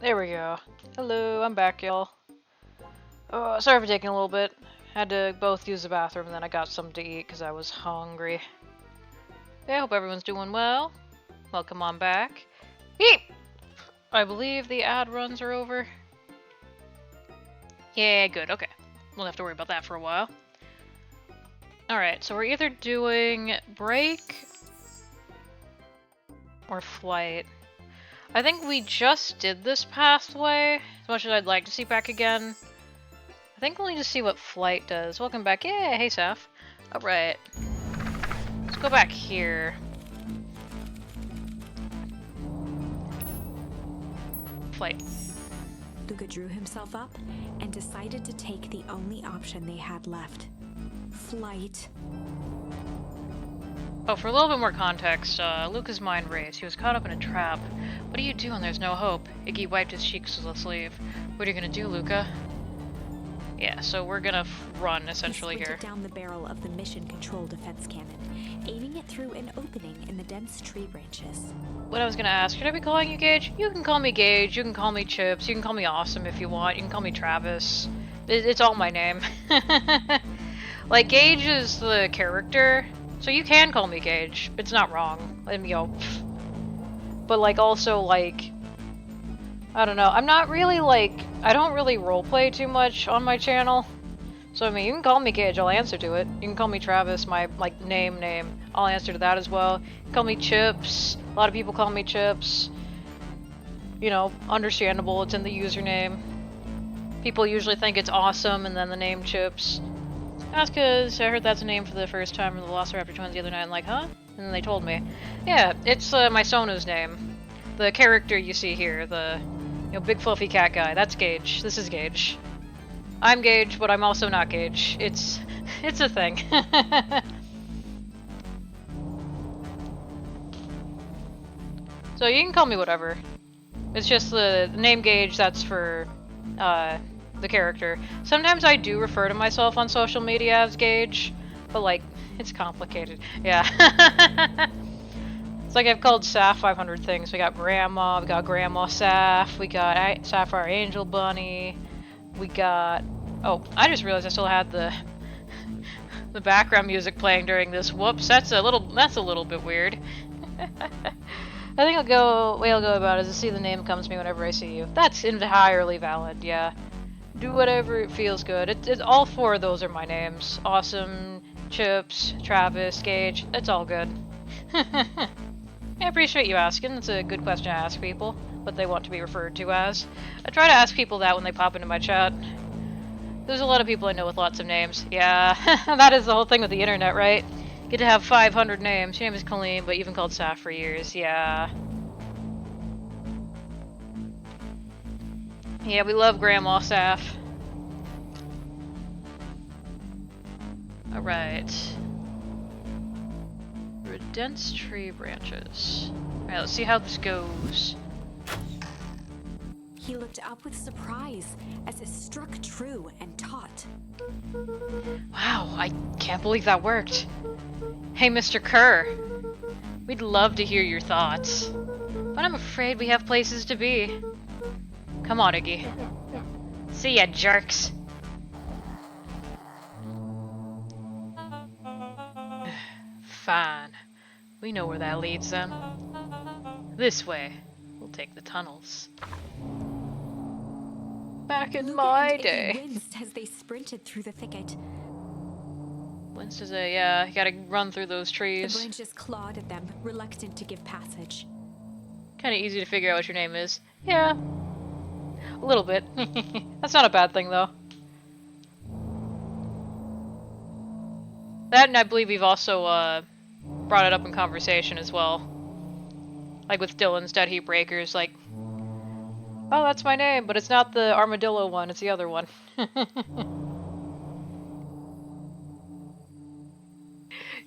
There we go. Hello, I'm back, y'all. Oh, sorry for taking a little bit. Had to both use the bathroom and then I got something to eat because I was hungry. Yeah, hope everyone's doing well. Welcome on back. Eep! I believe the ad runs are over. Yeah, good, okay. Won't have to worry about that for a while. Alright, so we're either doing break or flight. I think we just did this pathway, as much as I'd like to see back again. I think we'll need to see what flight does. Welcome back. Yeah, hey, Saf. Alright. Let's go back here. Flight. Luca drew himself up and decided to take the only option they had left. Flight. Oh, for a little bit more context, Luca's mind raced. He was caught up in a trap. What do you do when there's no hope? Iggy wiped his cheeks with a sleeve. What are you gonna do, Luca? Yeah, so we're gonna run, essentially, he here. Down the barrel of the mission control defense cannon, aiming it through an opening in the dense tree branches. What I was gonna ask, should I be calling you Gage? You can call me Gage, you can call me Chips, you can call me Awesome if you want, you can call me Travis. It's all my name. Like, Gage is the character, so you can call me Gage. It's not wrong. You know, but, like, also, like, I don't know. I'm not really, like, I don't really roleplay too much on my channel. So, I mean, you can call me Gage, I'll answer to it. You can call me Travis, my, like, name. I'll answer to that as well. You can call me Chips. A lot of people call me Chips. You know, understandable, it's in the username. People usually think it's Awesome and then the name Chips. That's because I heard that's a name for the first time from the Velociraptor twins the other night, and like, huh? And then they told me. Yeah, it's my Sona's name. The character you see here, the big fluffy cat guy, that's Gage. This is Gage. I'm Gage, but I'm also not Gage. It's a thing. So you can call me whatever. It's just the name Gage, that's for the character. Sometimes I do refer to myself on social media as Gage, but like, it's complicated. Yeah. It's like I've called Saf 500 things. We got Grandma, we got Grandma Saf, we got Sapphire Angel Bunny, we got... Oh, I just realized I still had the background music playing during this. Whoops, that's a little bit weird. I think way I'll go about it is to see the name comes to me whenever I see you. That's entirely valid, yeah. Do whatever feels good. All four of those are my names. Awesome, Chips, Travis, Gage, it's all good. I appreciate you asking. It's a good question to ask people, what they want to be referred to as. I try to ask people that when they pop into my chat. There's a lot of people I know with lots of names. Yeah, that is the whole thing with the internet, right? Get to have 500 names. Your name is Colleen, but you've been called Saf for years. Yeah. Yeah, we love Grandma Saf. Alright. Dense tree branches. Alright, let's see how this goes. He looked up with surprise as it struck true and taut. Wow, I can't believe that worked. Hey, Mr. Kerr. We'd love to hear your thoughts, but I'm afraid we have places to be. Come on, Iggy. See ya, jerks. Fine. We know where that leads them. This way. We'll take the tunnels. Back in my day. Winced as they sprinted through the thicket. Winced as yeah, you gotta run through those trees. The branches clawed at them, reluctant to give passage. Kinda easy to figure out what your name is. Yeah. A little bit. That's not a bad thing, though. That, and I believe we've also, brought it up in conversation as well. Like with Dylan's Dead Heat Breakers, like, oh, that's my name, but it's not the armadillo one, it's the other one.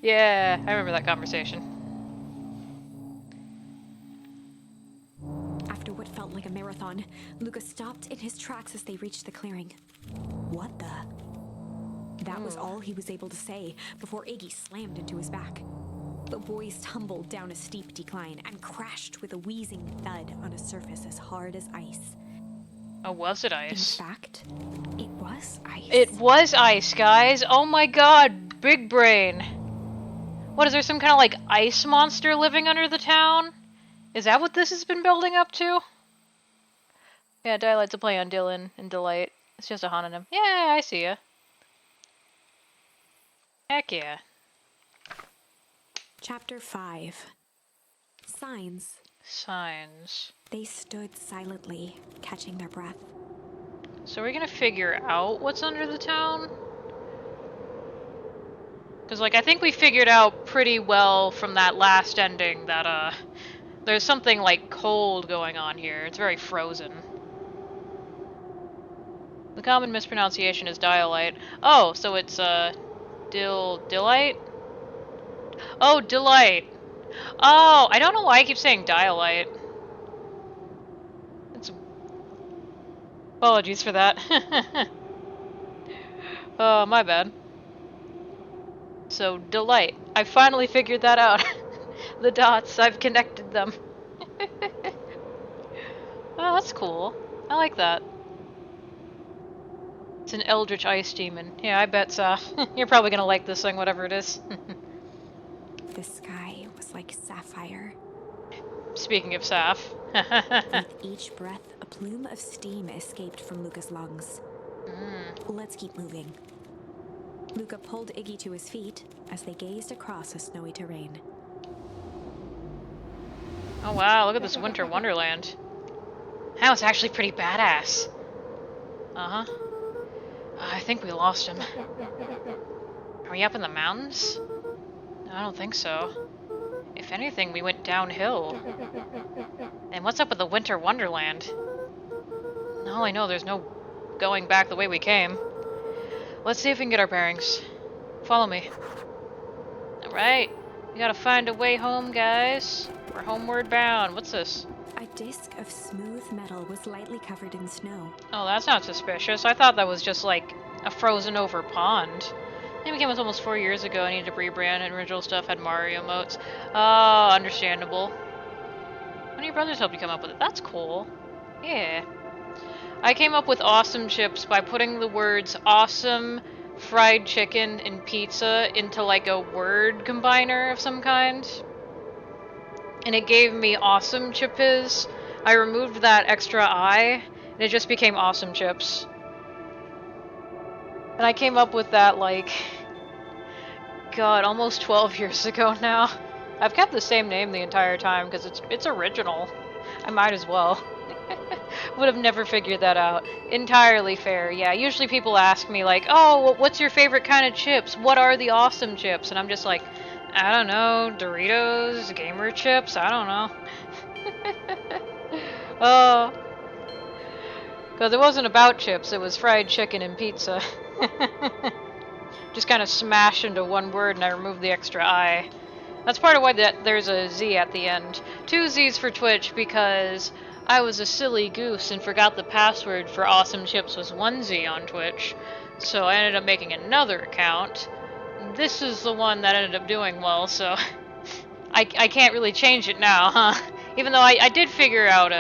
Yeah, I remember that conversation. After what felt like a marathon, Luca stopped in his tracks as they reached the clearing. What the? That was all he was able to say before Iggy slammed into his back. The boys tumbled down a steep decline and crashed with a wheezing thud on a surface as hard as ice. Oh, was it In ice? fact, it was ice. It was ice, guys! Oh my god, big brain! What, is there some kind of, like, ice monster living under the town? Is that what this has been building up to? Yeah, Dialight's a play on Dylan and Delight. It's just a homonym. Yeah, I see ya. Heck yeah. Chapter 5. Signs. Signs. They stood silently, catching their breath. So we're gonna figure out what's under the town? Because, like, I think we figured out pretty well from that last ending that, there's something, like, cold going on here. It's very frozen. The common mispronunciation is Dialight. Oh, so it's, Delight? Oh, Delight! Oh, I don't know why I keep saying Dialight. It's... Apologies for that. Oh, my bad. So, Delight. I finally figured that out. The dots, I've connected them. Oh, that's cool. I like that. It's an Eldritch Ice Demon. Yeah, I bet, you're probably gonna like this thing, whatever it is. The sky was like sapphire. Speaking of Saf. With each breath, a plume of steam escaped from Luca's lungs. Let's keep moving. Luca pulled Iggy to his feet as they gazed across a snowy terrain. Oh wow, look at this winter wonderland. That was actually pretty badass. Uh-huh. I think we lost him. Are we up in the mountains? No, I don't think so. If anything, we went downhill. And what's up with the winter wonderland? All I know, there's no going back the way we came. Let's see if we can get our bearings. Follow me. Alright. We gotta find a way home, guys. We're homeward bound. What's this? A disc of smooth metal was lightly covered in snow. Oh, that's not suspicious. I thought that was just like a frozen over pond. It became almost 4 years ago. I needed to rebrand, and original stuff had Mario modes. Oh, understandable. One of your brothers helped you come up with it. That's cool. Yeah. I came up with awesome chips by putting the words awesome, fried chicken, and pizza into like a word combiner of some kind. And it gave me awesome chips. I removed that extra I, and it just became awesome chips. And I came up with that like, God, almost 12 years ago now. I've kept the same name the entire time because it's original. I might as well. Would have never figured that out. Entirely fair, yeah. Usually people ask me like, oh, what's your favorite kind of chips? What are the awesome chips? And I'm just like, I don't know, Doritos, Gamer chips, I don't know. Oh. Because it wasn't about chips, it was fried chicken and pizza. Just kind of smashed into one word and I removed the extra I. That's part of why there's a Z at the end. 2 Z's for Twitch because I was a silly goose and forgot the password for Awesome Chips was 1 Z on Twitch. So I ended up making another account. This is the one that ended up doing well, so I can't really change it now, huh? Even though I did figure out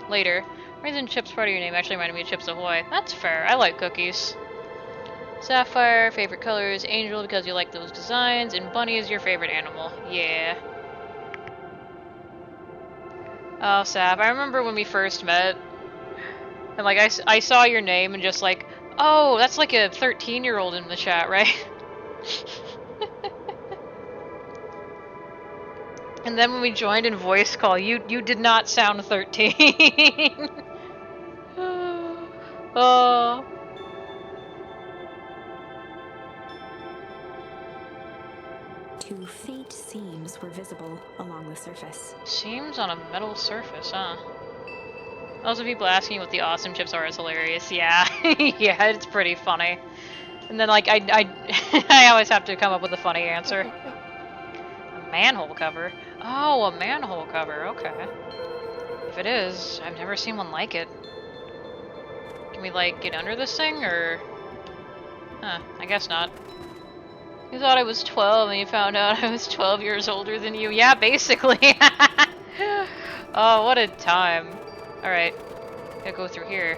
later. Reason Chips part of your name actually reminded me of Chips Ahoy. That's fair. I like cookies. Sapphire, favorite colors, Angel because you like those designs, and Bunny is your favorite animal. Yeah. Oh, Sap, I remember when we first met, and like I saw your name and just like, oh, that's like a 13-year-old in the chat, right? And then when we joined in voice call, you did not sound 13. Oh. Two faint seams were visible along the surface. Seams on a metal surface, huh? Also, people asking what the awesome chips are is hilarious. Yeah, yeah, it's pretty funny. And then, like, I always have to come up with a funny answer. A manhole cover? Oh, a manhole cover, okay. If it is, I've never seen one like it. Can we, like, get under this thing, or... Huh, I guess not. You thought I was 12 and you found out I was 12 years older than you. Yeah, basically. Oh, what a time. Alright, gotta go through here.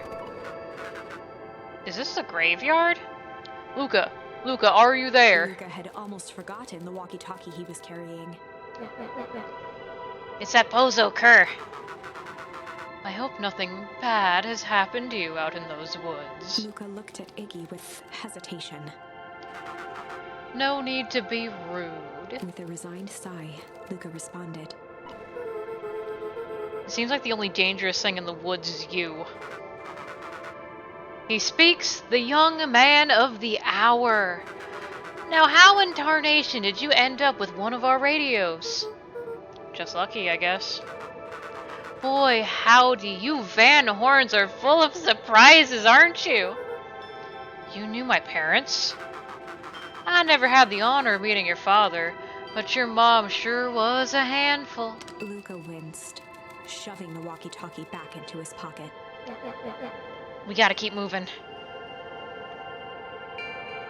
Is this the graveyard? Luca, Luca, are you there? Luca had almost forgotten the walkie-talkie he was carrying. It's that bozo Kerr. I hope nothing bad has happened to you out in those woods. Luca looked at Iggy with hesitation. No need to be rude. With a resigned sigh, Luca responded. It seems like the only dangerous thing in the woods is you. He speaks, the young man of the hour. Now how in tarnation did you end up with one of our radios? Just lucky, I guess. Boy, howdy, you Van Horns are full of surprises, aren't you? You knew my parents? I never had the honor of meeting your father, but your mom sure was a handful. Luca winced, shoving the walkie-talkie back into his pocket. We gotta keep moving.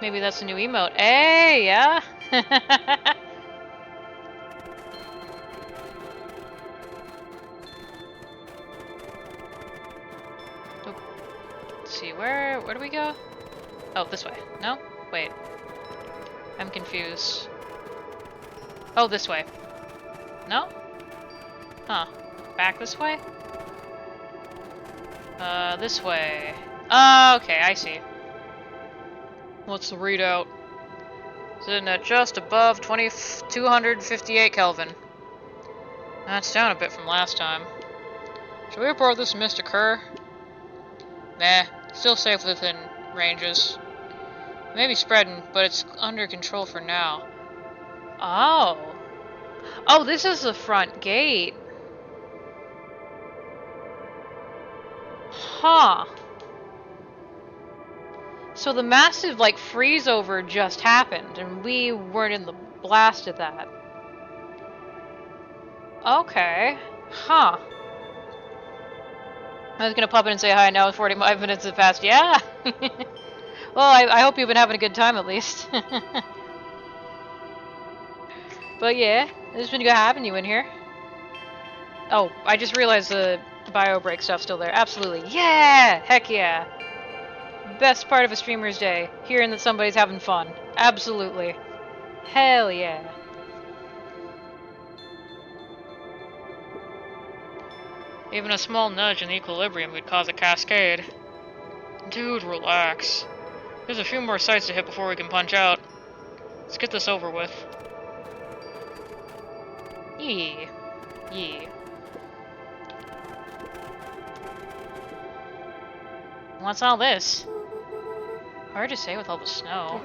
Maybe that's a new emote. Hey, yeah? Let's see, where do we go? Oh, this way. No? Wait. I'm confused. Oh, this way. No? Huh. Back this way? This way. Okay, I see. What's the readout? Sitting at just above 258 Kelvin. That's down a bit from last time. Should we report this to Mr. Kerr? Nah, still safe within ranges. It may be spreading, but it's under control for now. Oh. Oh, this is the front gate. Huh. So the massive, like, freeze over just happened, and we weren't in the blast of that. Okay. Huh. I was gonna pop in and say hi now, 45 minutes have passed. Yeah! Well, I hope you've been having a good time, at least. But yeah, it's been good having you in here. Oh, I just realized the bio break stuff's still there. Absolutely. Yeah! Heck yeah! Best part of a streamer's day. Hearing that somebody's having fun. Absolutely. Hell yeah. Even a small nudge in equilibrium could cause a cascade. Dude, relax. There's a few more sites to hit before we can punch out. Let's get this over with. Yeah. Yeah. What's all this? Hard to say with all the snow.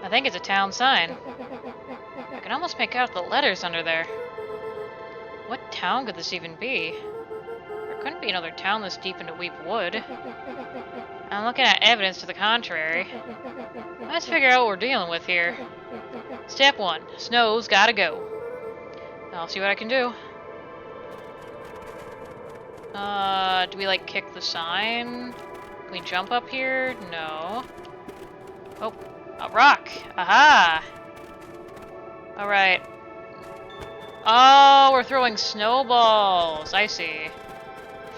I think it's a town sign. I can almost make out the letters under there. What town could this even be? There couldn't be another town this deep into Weep Wood. I'm looking at evidence to the contrary. Let's figure out what we're dealing with here. Step 1. Snow's gotta go. I'll see what I can do. Do we, like, kick the sign? Can we jump up here? No. Oh, a rock! Aha! Alright. Oh, we're throwing snowballs! I see.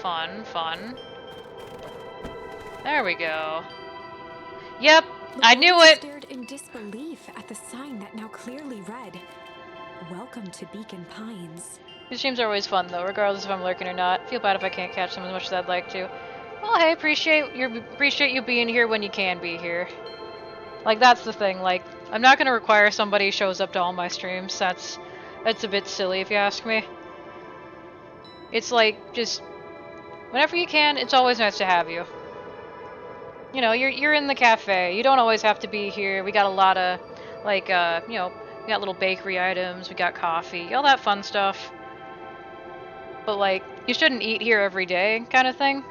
Fun, fun. There we go. Yep, I knew it! Stared in disbelief at the sign that now clearly read, "Welcome to Beacon Pines." These streams are always fun, though, regardless if I'm lurking or not. Feel bad if I can't catch them as much as I'd like to. Well, hey, appreciate you being here when you can be here. Like, that's the thing. Like, I'm not gonna require somebody shows up to all my streams. That's a bit silly, if you ask me. It's like, just whenever you can, it's always nice to have you. You know, you're in the cafe. You don't always have to be here. We got a lot of, like, you know, we got little bakery items. We got coffee, all that fun stuff. But, like, you shouldn't eat here every day, kind of thing.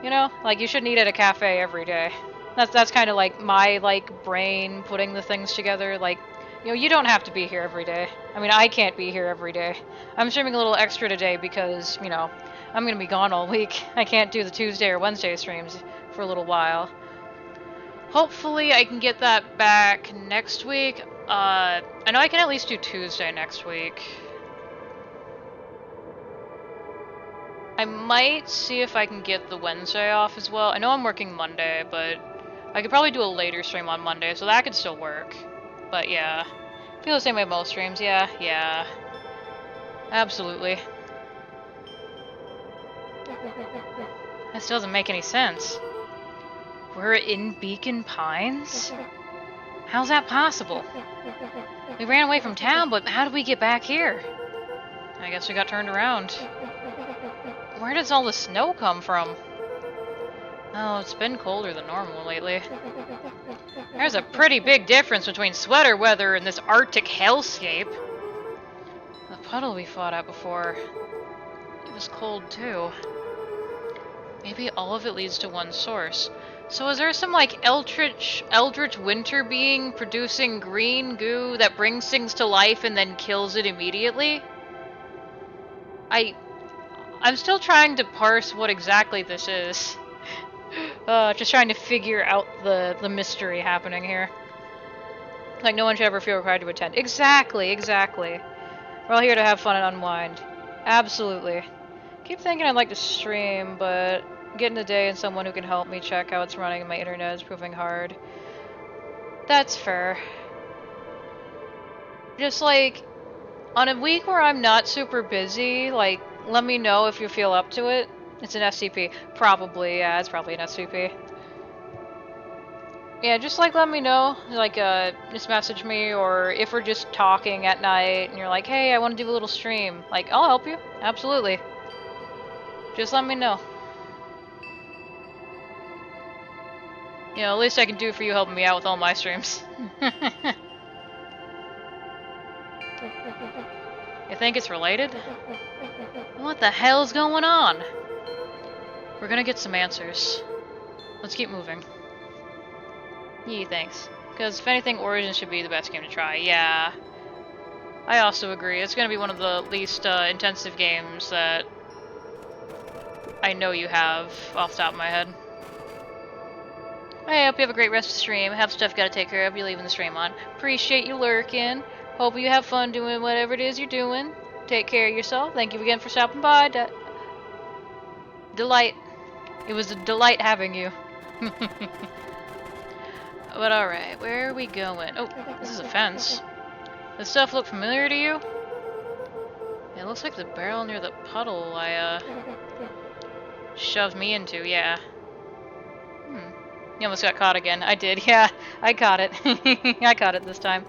You know? Like, you shouldn't eat at a cafe every day. That's kind of like my, like, brain putting the things together. Like, you know, you don't have to be here every day. I mean, I can't be here every day. I'm streaming a little extra today because, you know, I'm going to be gone all week. I can't do the Tuesday or Wednesday streams for a little while. Hopefully I can get that back next week. I know I can at least do Tuesday next week. I might see if I can get the Wednesday off as well. I know I'm working Monday, but I could probably do a later stream on Monday, so that could still work. But yeah, feel the same way with most streams. Yeah, absolutely. This doesn't make any sense. We're in Beacon Pines? How's that possible? We ran away from town, but how did we get back here? I guess we got turned around. Where does all the snow come from? Oh, it's been colder than normal lately. There's a pretty big difference between sweater weather and this Arctic hellscape. The puddle we fought at before, it was cold too. Maybe all of it leads to one source. So is there some, like, eldritch winter being producing green goo that brings things to life and then kills it immediately? I'm still trying to parse what exactly this is. Just trying to figure out the mystery happening here. Like, no one should ever feel required to attend. Exactly. We're all here to have fun and unwind. Absolutely. Keep thinking I'd like to stream, but getting a day and someone who can help me check how it's running and my internet is proving hard. That's fair. Just, like, on a week where I'm not super busy, like, let me know if you feel up to it. It's an SCP. Probably, yeah, it's probably an SCP. Yeah, just, like, let me know. Like, just message me, or if we're just talking at night, and you're like, hey, I want to do a little stream. Like, I'll help you. Absolutely. Just let me know. You know, at least I can do for you helping me out with all my streams. You think it's related? What the hell's going on? We're gonna get some answers. Let's keep moving. Yeah, thanks. Because if anything, Origins should be the best game to try. Yeah. I also agree. It's gonna be one of the least intensive games that I know you have off the top of my head. I hope you have a great rest of the stream. I have stuff you gotta take care of. You're leaving the stream on. Appreciate you lurking. Hope you have fun doing whatever it is you're doing. Take care of yourself. Thank you again for stopping by. Delight. It was a delight having you. But alright, where are we going? Oh, this is a fence. Does stuff look familiar to you? It looks like the barrel near the puddle I shoved me into, yeah. You almost got caught again. I did, yeah. I caught it. I caught it this time.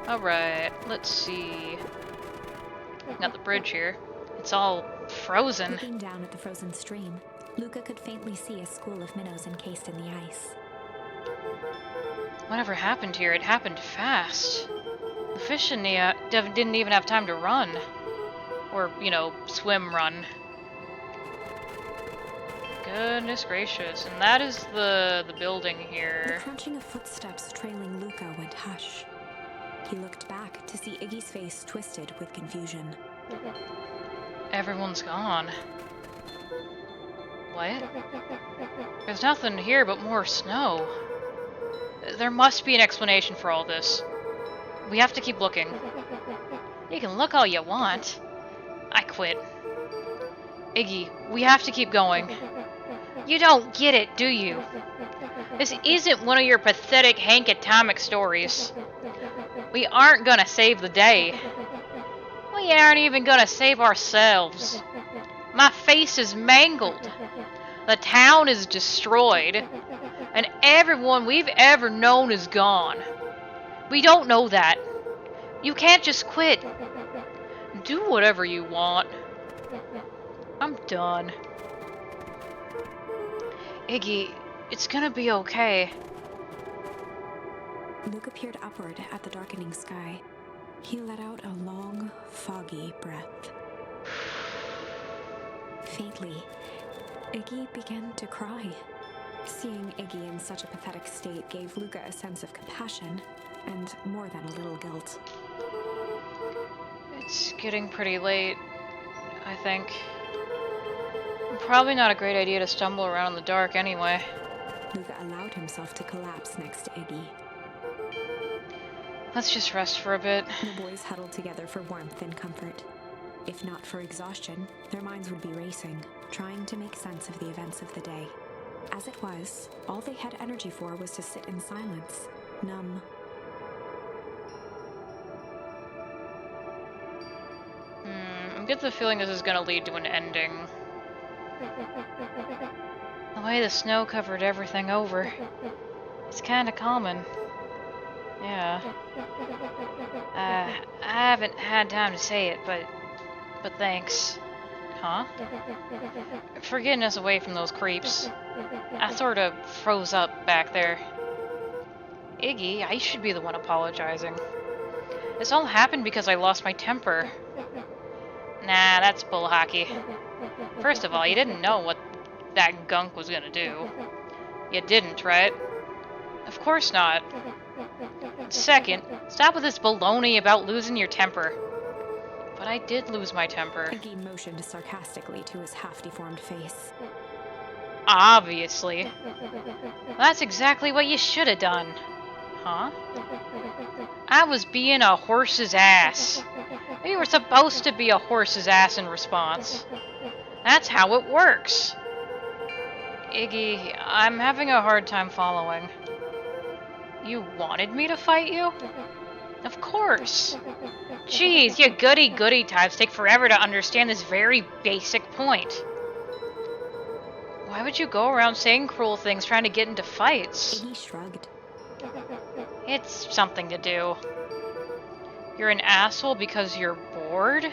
Alright, let's see. Got the bridge here. It's all frozen. Looking down at the frozen stream, Luca could faintly see a school of minnows encased in the ice. Whatever happened here, it happened fast. The fish didn't even have time to run. Or, you know, swim run. Goodness gracious. And that is the building here. The crunching of footsteps trailing Luca went hush. He looked back to see Iggy's face twisted with confusion. Everyone's gone. What? There's nothing here but more snow. There must be an explanation for all this. We have to keep looking. You can look all you want. I quit. Iggy, we have to keep going. You don't get it, do you? This isn't one of your pathetic Hank Atomic stories. We aren't gonna save the day. We aren't even gonna save ourselves. My face is mangled. The town is destroyed. And everyone we've ever known is gone. We don't know that. You can't just quit. Do whatever you want. I'm done. Iggy, it's gonna be okay. Luca peered upward at the darkening sky. He let out a long, foggy breath. Faintly, Iggy began to cry. Seeing Iggy in such a pathetic state gave Luca a sense of compassion, and more than a little guilt. It's getting pretty late, I think. Probably not a great idea to stumble around in the dark anyway. Luca allowed himself to collapse next to Iggy. Let's just rest for a bit. The boys huddled together for warmth and comfort. If not for exhaustion, their minds would be racing, trying to make sense of the events of the day. As it was, all they had energy for was to sit in silence, numb. I get the feeling this is gonna lead to an ending. The way the snow covered everything over. It's kinda common. Yeah. I haven't had time to say it, but thanks. Huh? For getting us away from those creeps. I sort of froze up back there. Iggy, I should be the one apologizing. This all happened because I lost my temper. Nah, that's bull hockey. First of all, you didn't know what that gunk was gonna do. You didn't, right? Of course not. Second, stop with this baloney about losing your temper. But I did lose my temper. Iggy motioned sarcastically to his half-deformed face. Obviously. That's exactly what you should have done. Huh? I was being a horse's ass. You were supposed to be a horse's ass in response. That's how it works. Iggy, I'm having a hard time following. You wanted me to fight you? Of course. Jeez, you goody-goody types take forever to understand this very basic point. Why would you go around saying cruel things trying to get into fights? Iggy shrugged. It's something to do. You're an asshole because you're bored?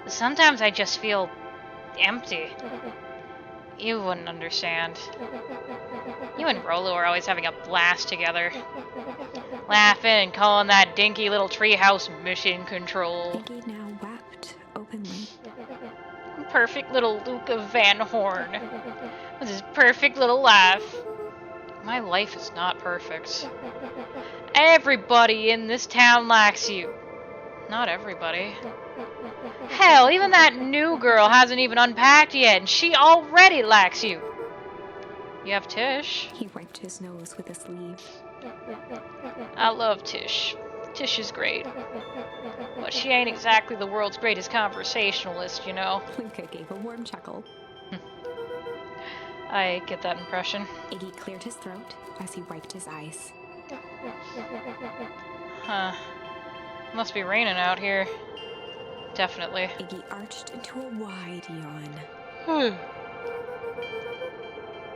Sometimes I just feel empty. You wouldn't understand. You and Rolo are always having a blast together. Laughing and calling that dinky little treehouse mission control. Iggy now wept openly. Perfect little Luca Van Horn. With his perfect little laugh. My life is not perfect. Everybody in this town likes you. Not everybody. Hell, even that new girl hasn't even unpacked yet, and she already likes you. You have Tish. He wiped his nose with a sleeve. I love Tish. Tish is great. But she ain't exactly the world's greatest conversationalist, you know. Luca gave a warm chuckle. I get that impression. Iggy cleared his throat as he wiped his eyes. Huh. Must be raining out here. Definitely. Iggy arched into a wide yawn.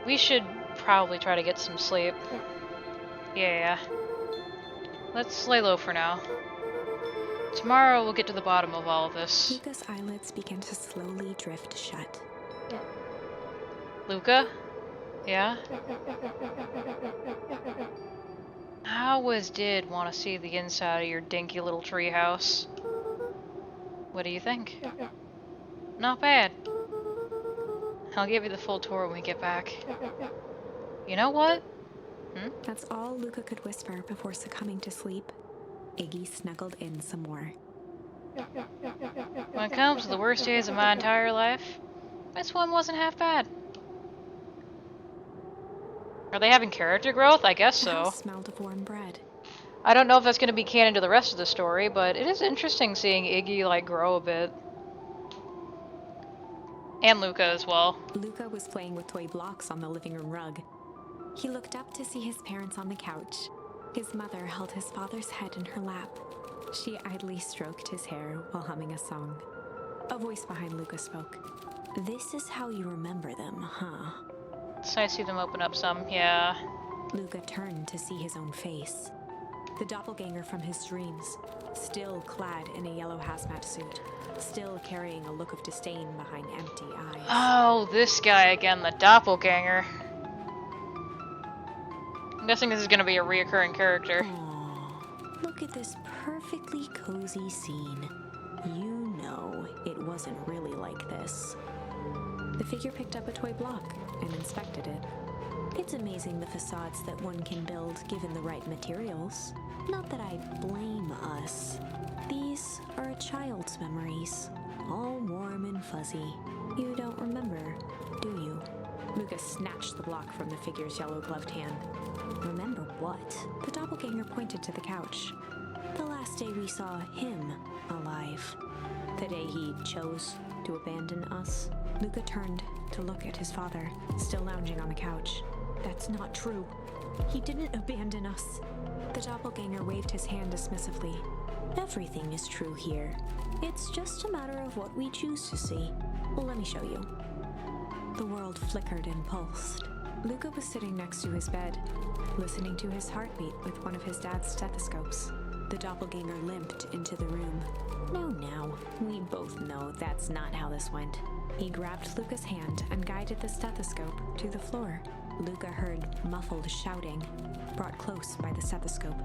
We should probably try to get some sleep. Yeah. Let's lay low for now. Tomorrow we'll get to the bottom of all of this. Luca's eyelids began to slowly drift shut. Luca? Yeah? I always did want to see the inside of your dinky little treehouse. What do you think? Not bad. I'll give you the full tour when we get back. You know what? That's all Luca could whisper before succumbing to sleep. Iggy snuggled in some more. When it comes to the worst days of my entire life, this one wasn't half bad. Are they having character growth? I guess The so. house smelled of warm bread. I don't know if that's going to be canon to the rest of the story, but it is interesting seeing Iggy, like, grow a bit. And Luca as well. Luca was playing with toy blocks on the living room rug. He looked up to see his parents on the couch. His mother held his father's head in her lap. She idly stroked his hair while humming a song. A voice behind Luca spoke. "This is how you remember them, huh?" It's nice to see them open up some, yeah. Luca turned to see his own face. The doppelganger from his dreams, still clad in a yellow hazmat suit, still carrying a look of disdain behind empty eyes. Oh, this guy again, the doppelganger. I'm guessing this is going to be a reoccurring character. Aww, look at this perfectly cozy scene. You know it wasn't really like this. The figure picked up a toy block and inspected it. It's amazing the facades that one can build given the right materials. Not that I blame us. These are a child's memories, all warm and fuzzy. You don't remember, do you? Lucas snatched the block from the figure's yellow-gloved hand. Remember what? The doppelganger pointed to the couch. The last day we saw him alive. The day he chose to abandon us. Luca turned to look at his father, still lounging on the couch. That's not true. He didn't abandon us. The doppelganger waved his hand dismissively. Everything is true here. It's just a matter of what we choose to see. Well, let me show you. The world flickered and pulsed. Luca was sitting next to his bed, listening to his heartbeat with one of his dad's stethoscopes. The doppelganger limped into the room. No, we both know that's not how this went. He grabbed Luca's hand and guided the stethoscope to the floor. Luca heard muffled shouting, brought close by the stethoscope.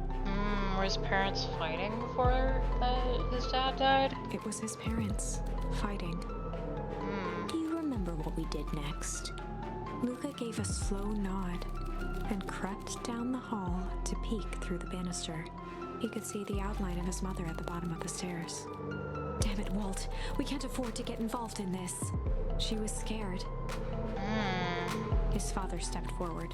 Were his parents fighting before his dad died? It was his parents, fighting. Do you remember what we did next? Luca gave a slow nod and crept down the hall to peek through the banister. He could see the outline of his mother at the bottom of the stairs. Damn it, Walt. We can't afford to get involved in this. She was scared. His father stepped forward.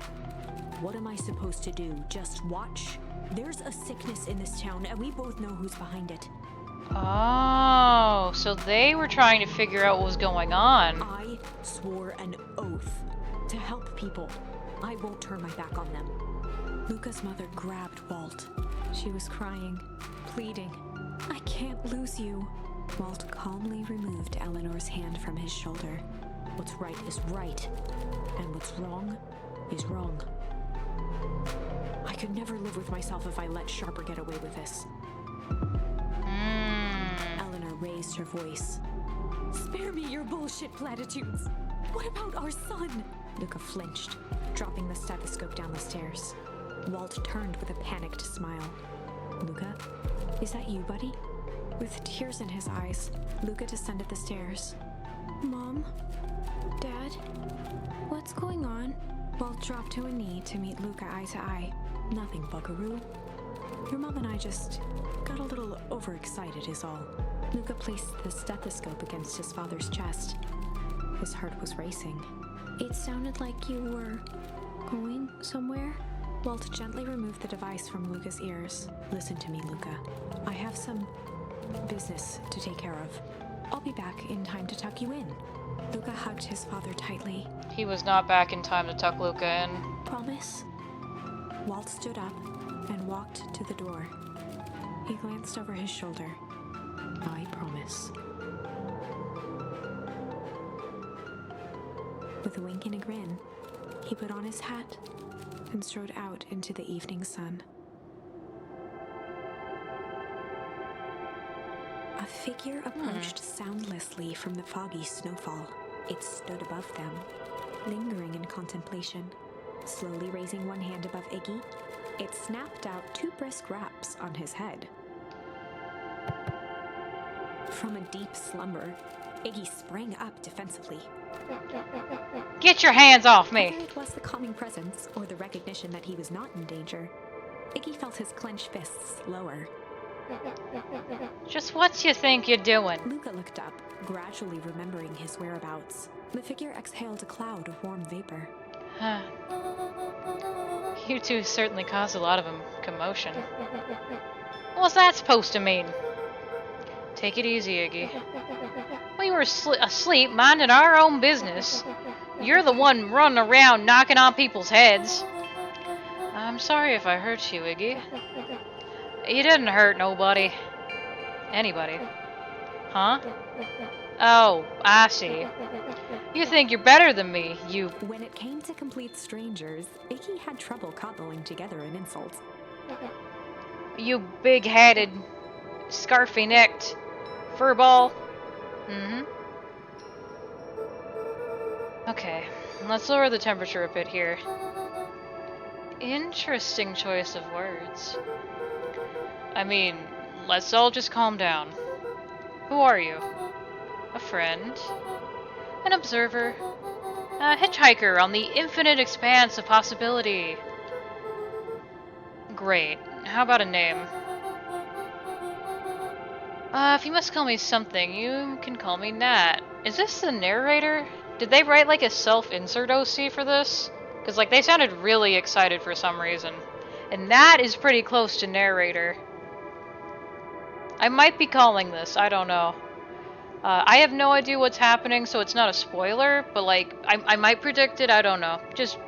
What am I supposed to do? Just watch? There's a sickness in this town, and we both know who's behind it. Oh, so they were trying to figure out what was going on. I swore an oath to help people. I won't turn my back on them. Luca's mother grabbed Walt. She was crying, pleading. I can't lose you. Walt calmly removed Eleanor's hand from his shoulder. What's right is right, and what's wrong is wrong. I could never live with myself if I let Sharper get away with this. Eleanor raised her voice. Spare me your bullshit platitudes. What about our son? Luca flinched, dropping the stethoscope down the stairs. Walt turned with a panicked smile. Luca, is that you, buddy? With tears in his eyes, Luca descended the stairs. Mom? Dad? What's going on? Walt dropped to a knee to meet Luca eye to eye. Nothing, buckaroo. Your mom and I just got a little overexcited is all. Luca placed the stethoscope against his father's chest. His heart was racing. It sounded like you were going somewhere? Walt gently removed the device from Luca's ears. Listen to me, Luca. I have some business to take care of. I'll be back in time to tuck you in. Luca hugged his father tightly. He was not back in time to tuck Luca in. Promise? Walt stood up and walked to the door. He glanced over his shoulder. I promise. With a wink and a grin, he put on his hat and strode out into the evening sun. A figure approached soundlessly from the foggy snowfall. It stood above them, lingering in contemplation. Slowly raising one hand above Iggy, it snapped out 2 brisk raps on his head. From a deep slumber, Iggy sprang up defensively. Get your hands off me! Whether it was the calming presence or the recognition that he was not in danger, Iggy felt his clenched fists lower. Just what you think you're doing? Luca looked up, gradually remembering his whereabouts. The figure exhaled a cloud of warm vapor. You two certainly caused a lot of commotion. What's that supposed to mean? Take it easy, Iggy. We were asleep, minding our own business. You're the one running around knocking on people's heads. I'm sorry if I hurt you, Iggy. You didn't hurt nobody. Anybody. Huh? Oh, I see. You think you're better than me, you... When it came to complete strangers, Iggy had trouble cobbling together an insult. You big-headed, scarfy-necked furball. Okay, let's lower the temperature a bit here. Interesting choice of words. I mean, let's all just calm down. Who are you? A friend? An observer? A hitchhiker on the infinite expanse of possibility? Great. How about a name? If you must call me something, you can call me Nat. Is this the narrator? Did they write like a self-insert OC for this? Because like they sounded really excited for some reason. And that is pretty close to narrator. I might be calling this, I don't know. I have no idea what's happening, so it's not a spoiler, but like, I might predict it, I don't know. Just,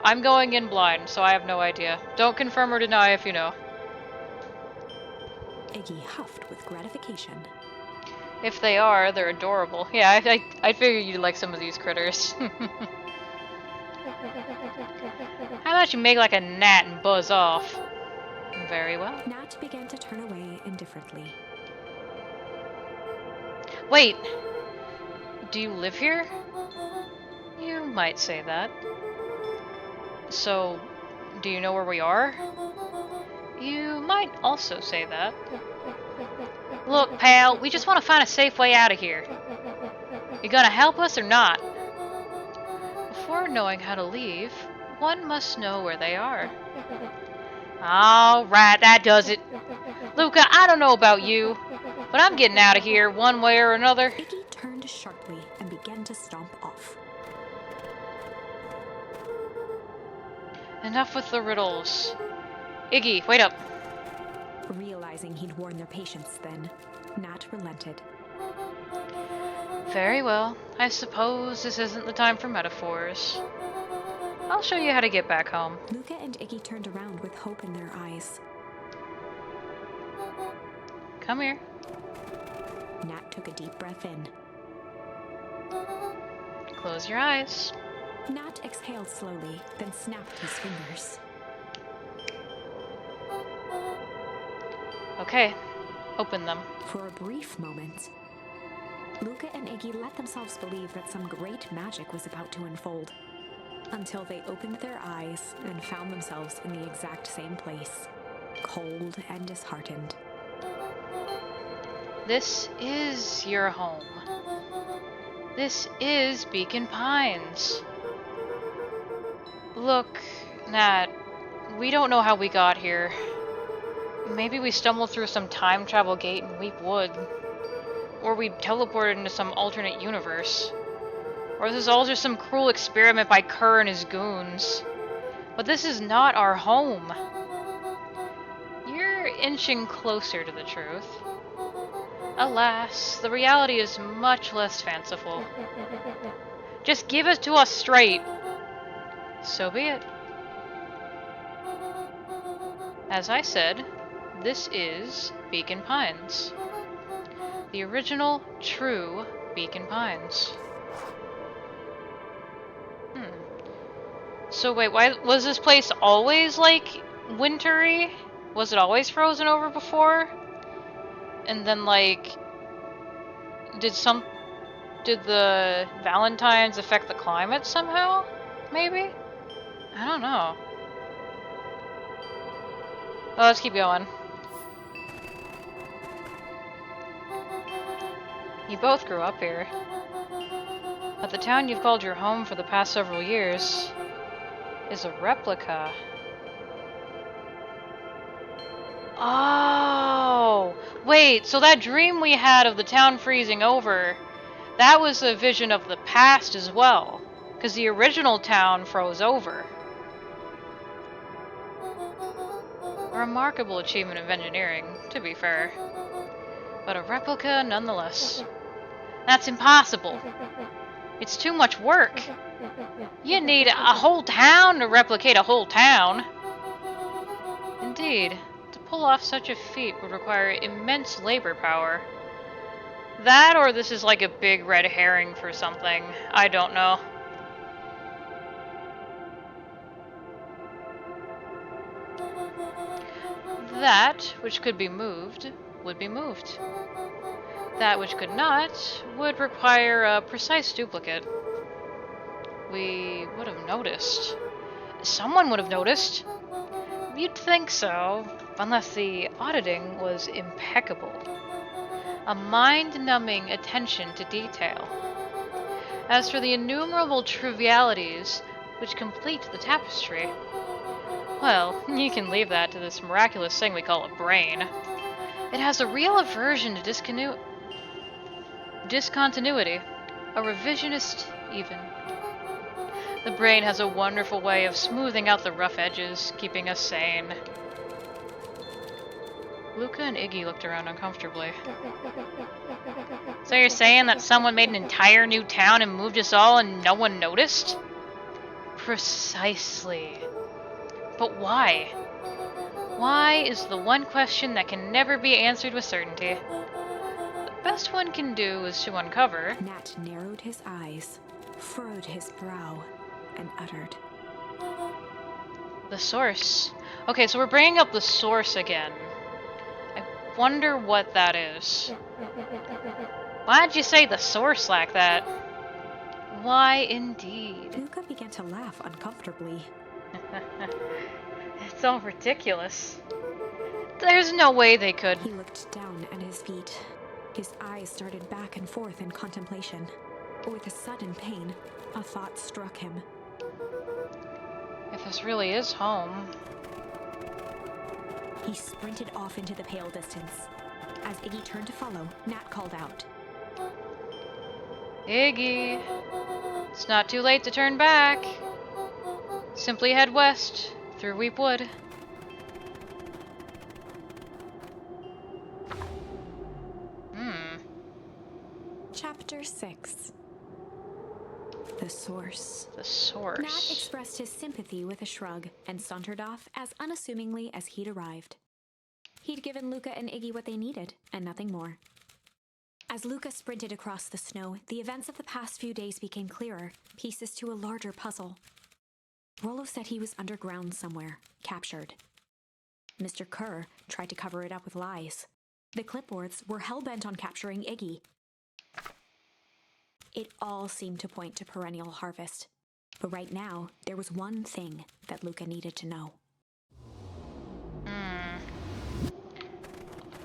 I'm going in blind, so I have no idea. Don't confirm or deny if you know. Iggy huffed with gratification. If they are, they're adorable. Yeah, I figure you'd like some of these critters. How about you make like a gnat and buzz off? Very well. Nat began to turn away indifferently. Wait! Do you live here? You might say that. So, do you know where we are? You might also say that. Look, pal, we just want to find a safe way out of here. You gonna help us or not? Before knowing how to leave, one must know where they are. Alright, that does it. Luca, I don't know about you, but I'm getting out of here one way or another. Iggy turned sharply and began to stomp off. Enough with the riddles. Iggy, wait up. Realizing he'd worn their patience then, Nat relented. Very well. I suppose this isn't the time for metaphors. I'll show you how to get back home. Luca and Iggy turned around with hope in their eyes. Come here. Nat took a deep breath in. Close your eyes. Nat exhaled slowly, then snapped his fingers. Okay, open them. For a brief moment, Luca and Iggy let themselves believe that some great magic was about to unfold, until they opened their eyes and found themselves in the exact same place, cold and disheartened. This is your home. This is Beacon Pines. Look, Nat, we don't know how we got here. Maybe we stumbled through some time travel gate in Weep Wood. Or we teleported into some alternate universe. Or this is all just some cruel experiment by Kerr and his goons. But this is not our home. You're inching closer to the truth. Alas, the reality is much less fanciful. Just give it to us straight. So be it. As I said, this is Beacon Pines. The original, true Beacon Pines. So wait, why was this place always, like, wintry? Was it always frozen over before? And then, like, did the Valentines affect the climate somehow? Maybe? I don't know. Well, let's keep going. You both grew up here. But the town you've called your home for the past several years is a replica. Oh! Wait, so that dream we had of the town freezing over, that was a vision of the past as well. Because the original town froze over. A remarkable achievement of engineering, to be fair. But a replica nonetheless. That's impossible. It's too much work. You need a whole town to replicate a whole town. Indeed, to pull off such a feat would require immense labor power. That, or this is like a big red herring for something. I don't know. That which could be moved would be moved. That which could not would require a precise duplicate. We would have noticed. Someone would have noticed. You'd think so, unless the auditing was impeccable. A mind-numbing attention to detail. As for the innumerable trivialities which complete the tapestry, well, you can leave that to this miraculous thing we call a brain. It has a real aversion to discontinuity. A revisionist, even. The brain has a wonderful way of smoothing out the rough edges, keeping us sane. Luca and Iggy looked around uncomfortably. So you're saying that someone made an entire new town and moved us all and no one noticed? Precisely. But why? Why is the one question that can never be answered with certainty. The best one can do is to uncover. Nat narrowed his eyes, furrowed his brow, and uttered, The source. Okay, so we're bringing up the source again. I wonder what that is. Why'd you say the source like that? Why indeed? Luca began to laugh uncomfortably. It's all ridiculous. There's no way they could. He looked down at his feet. His eyes started back and forth in contemplation. With a sudden pain, a thought struck him. If this really is home. He sprinted off into the pale distance. As Iggy turned to follow, Nat called out, Iggy, it's not too late to turn back. Simply head west through Weep Wood. Chapter 6. The Source. The source. Nat expressed his sympathy with a shrug and sauntered off as unassumingly as he'd arrived. He'd given Luca and Iggy what they needed, and nothing more. As Luca sprinted across the snow, the events of the past few days became clearer, pieces to a larger puzzle. Rollo said he was underground somewhere, captured. Mr. Kerr tried to cover it up with lies. The clipboards were hell-bent on capturing Iggy. It all seemed to point to Perennial Harvest. But right now, there was one thing that Luca needed to know.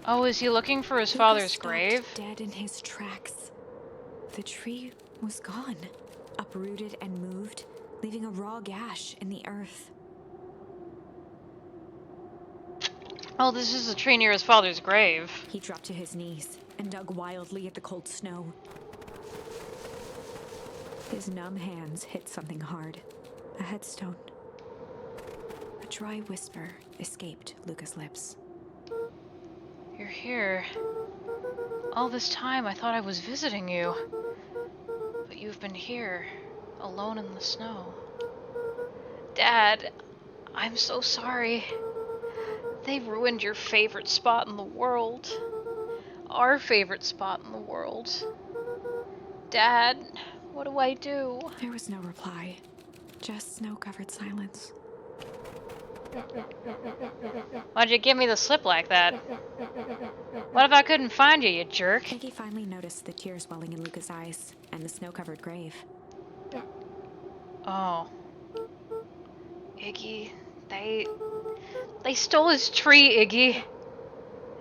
Oh, is he looking for his Luca father's stopped grave? Dead in his tracks. The tree was gone, uprooted and moved, leaving a raw gash in the earth. Oh, this is the tree near his father's grave. He dropped to his knees and dug wildly at the cold snow. His numb hands hit something hard. A headstone. A dry whisper escaped Luca's lips. You're here. All this time I thought I was visiting you. But you've been here, alone in the snow. Dad, I'm so sorry. They ruined your favorite spot in the world. Our favorite spot in the world. Dad, what do I do? There was no reply. Just snow-covered silence. Why'd you give me the slip like that? What if I couldn't find you, you jerk? Iggy finally noticed the tears welling in Luca's eyes and the snow-covered grave. Oh. Iggy, they stole his tree, Iggy.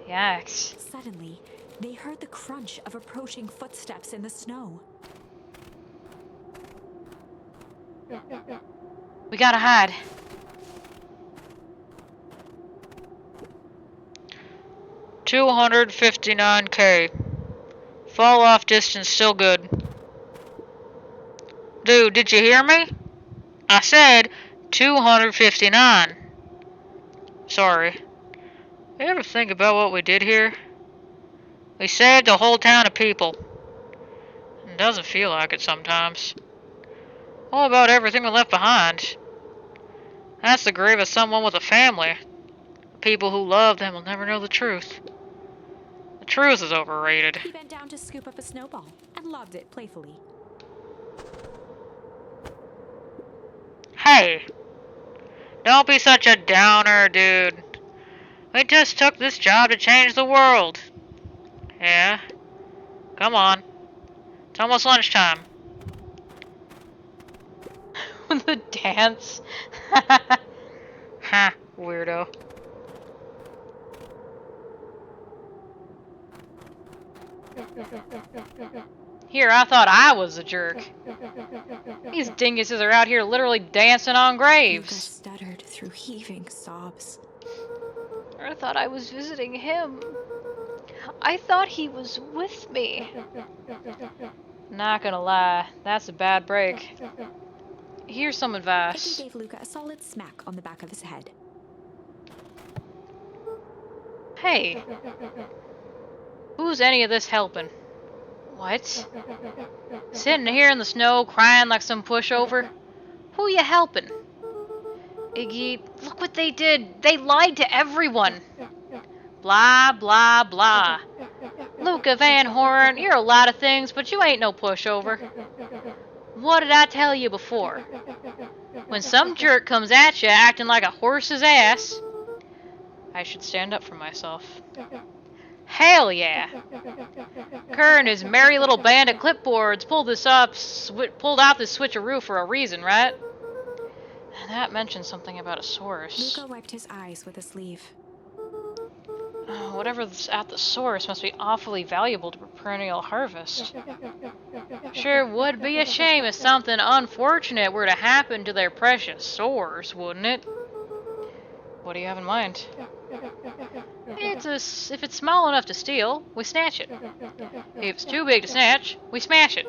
Yikes. Suddenly, they heard the crunch of approaching footsteps in the snow. We gotta hide. $259K. Fall off distance still good. Dude, did you hear me? I said 259. Sorry. You ever think about what we did here? We saved a whole town of people. It doesn't feel like it sometimes. What about everything we left behind? That's the grave of someone with a family. The people who love them will never know the truth. The truth is overrated. He bent down to scoop up a snowball and lobbed it playfully. Hey! Don't be such a downer, dude. We just took this job to change the world. Yeah? Come on. It's almost lunchtime. The dance. Ha, weirdo. Here, I thought I was a jerk. These dinguses are out here literally dancing on Luca graves. stuttered through heaving sobs. I thought I was visiting him. I thought he was with me. Not gonna lie, that's a bad break. Here's some Iggy advice. gave Luca a solid smack on the back of his head. Hey, who's any of this helping? What? Sitting here in the snow crying like some pushover? Who you helping? Iggy, look what they did. They lied to everyone. Blah, blah, blah. Luca Van Horn, you're a lot of things, but you ain't no pushover. What did I tell you before? When some jerk comes at you acting like a horse's ass, I should stand up for myself. Hell yeah! Kerr and his merry little band of clipboards pulled out this switcheroo for a reason, right? And that mentions something about a source. Luca wiped his eyes with a sleeve. Whatever's at the source must be awfully valuable to perennial harvest. Sure would be a shame if something unfortunate were to happen to their precious source, wouldn't it? What do you have in mind? If it's small enough to steal, we snatch it. If it's too big to snatch, we smash it.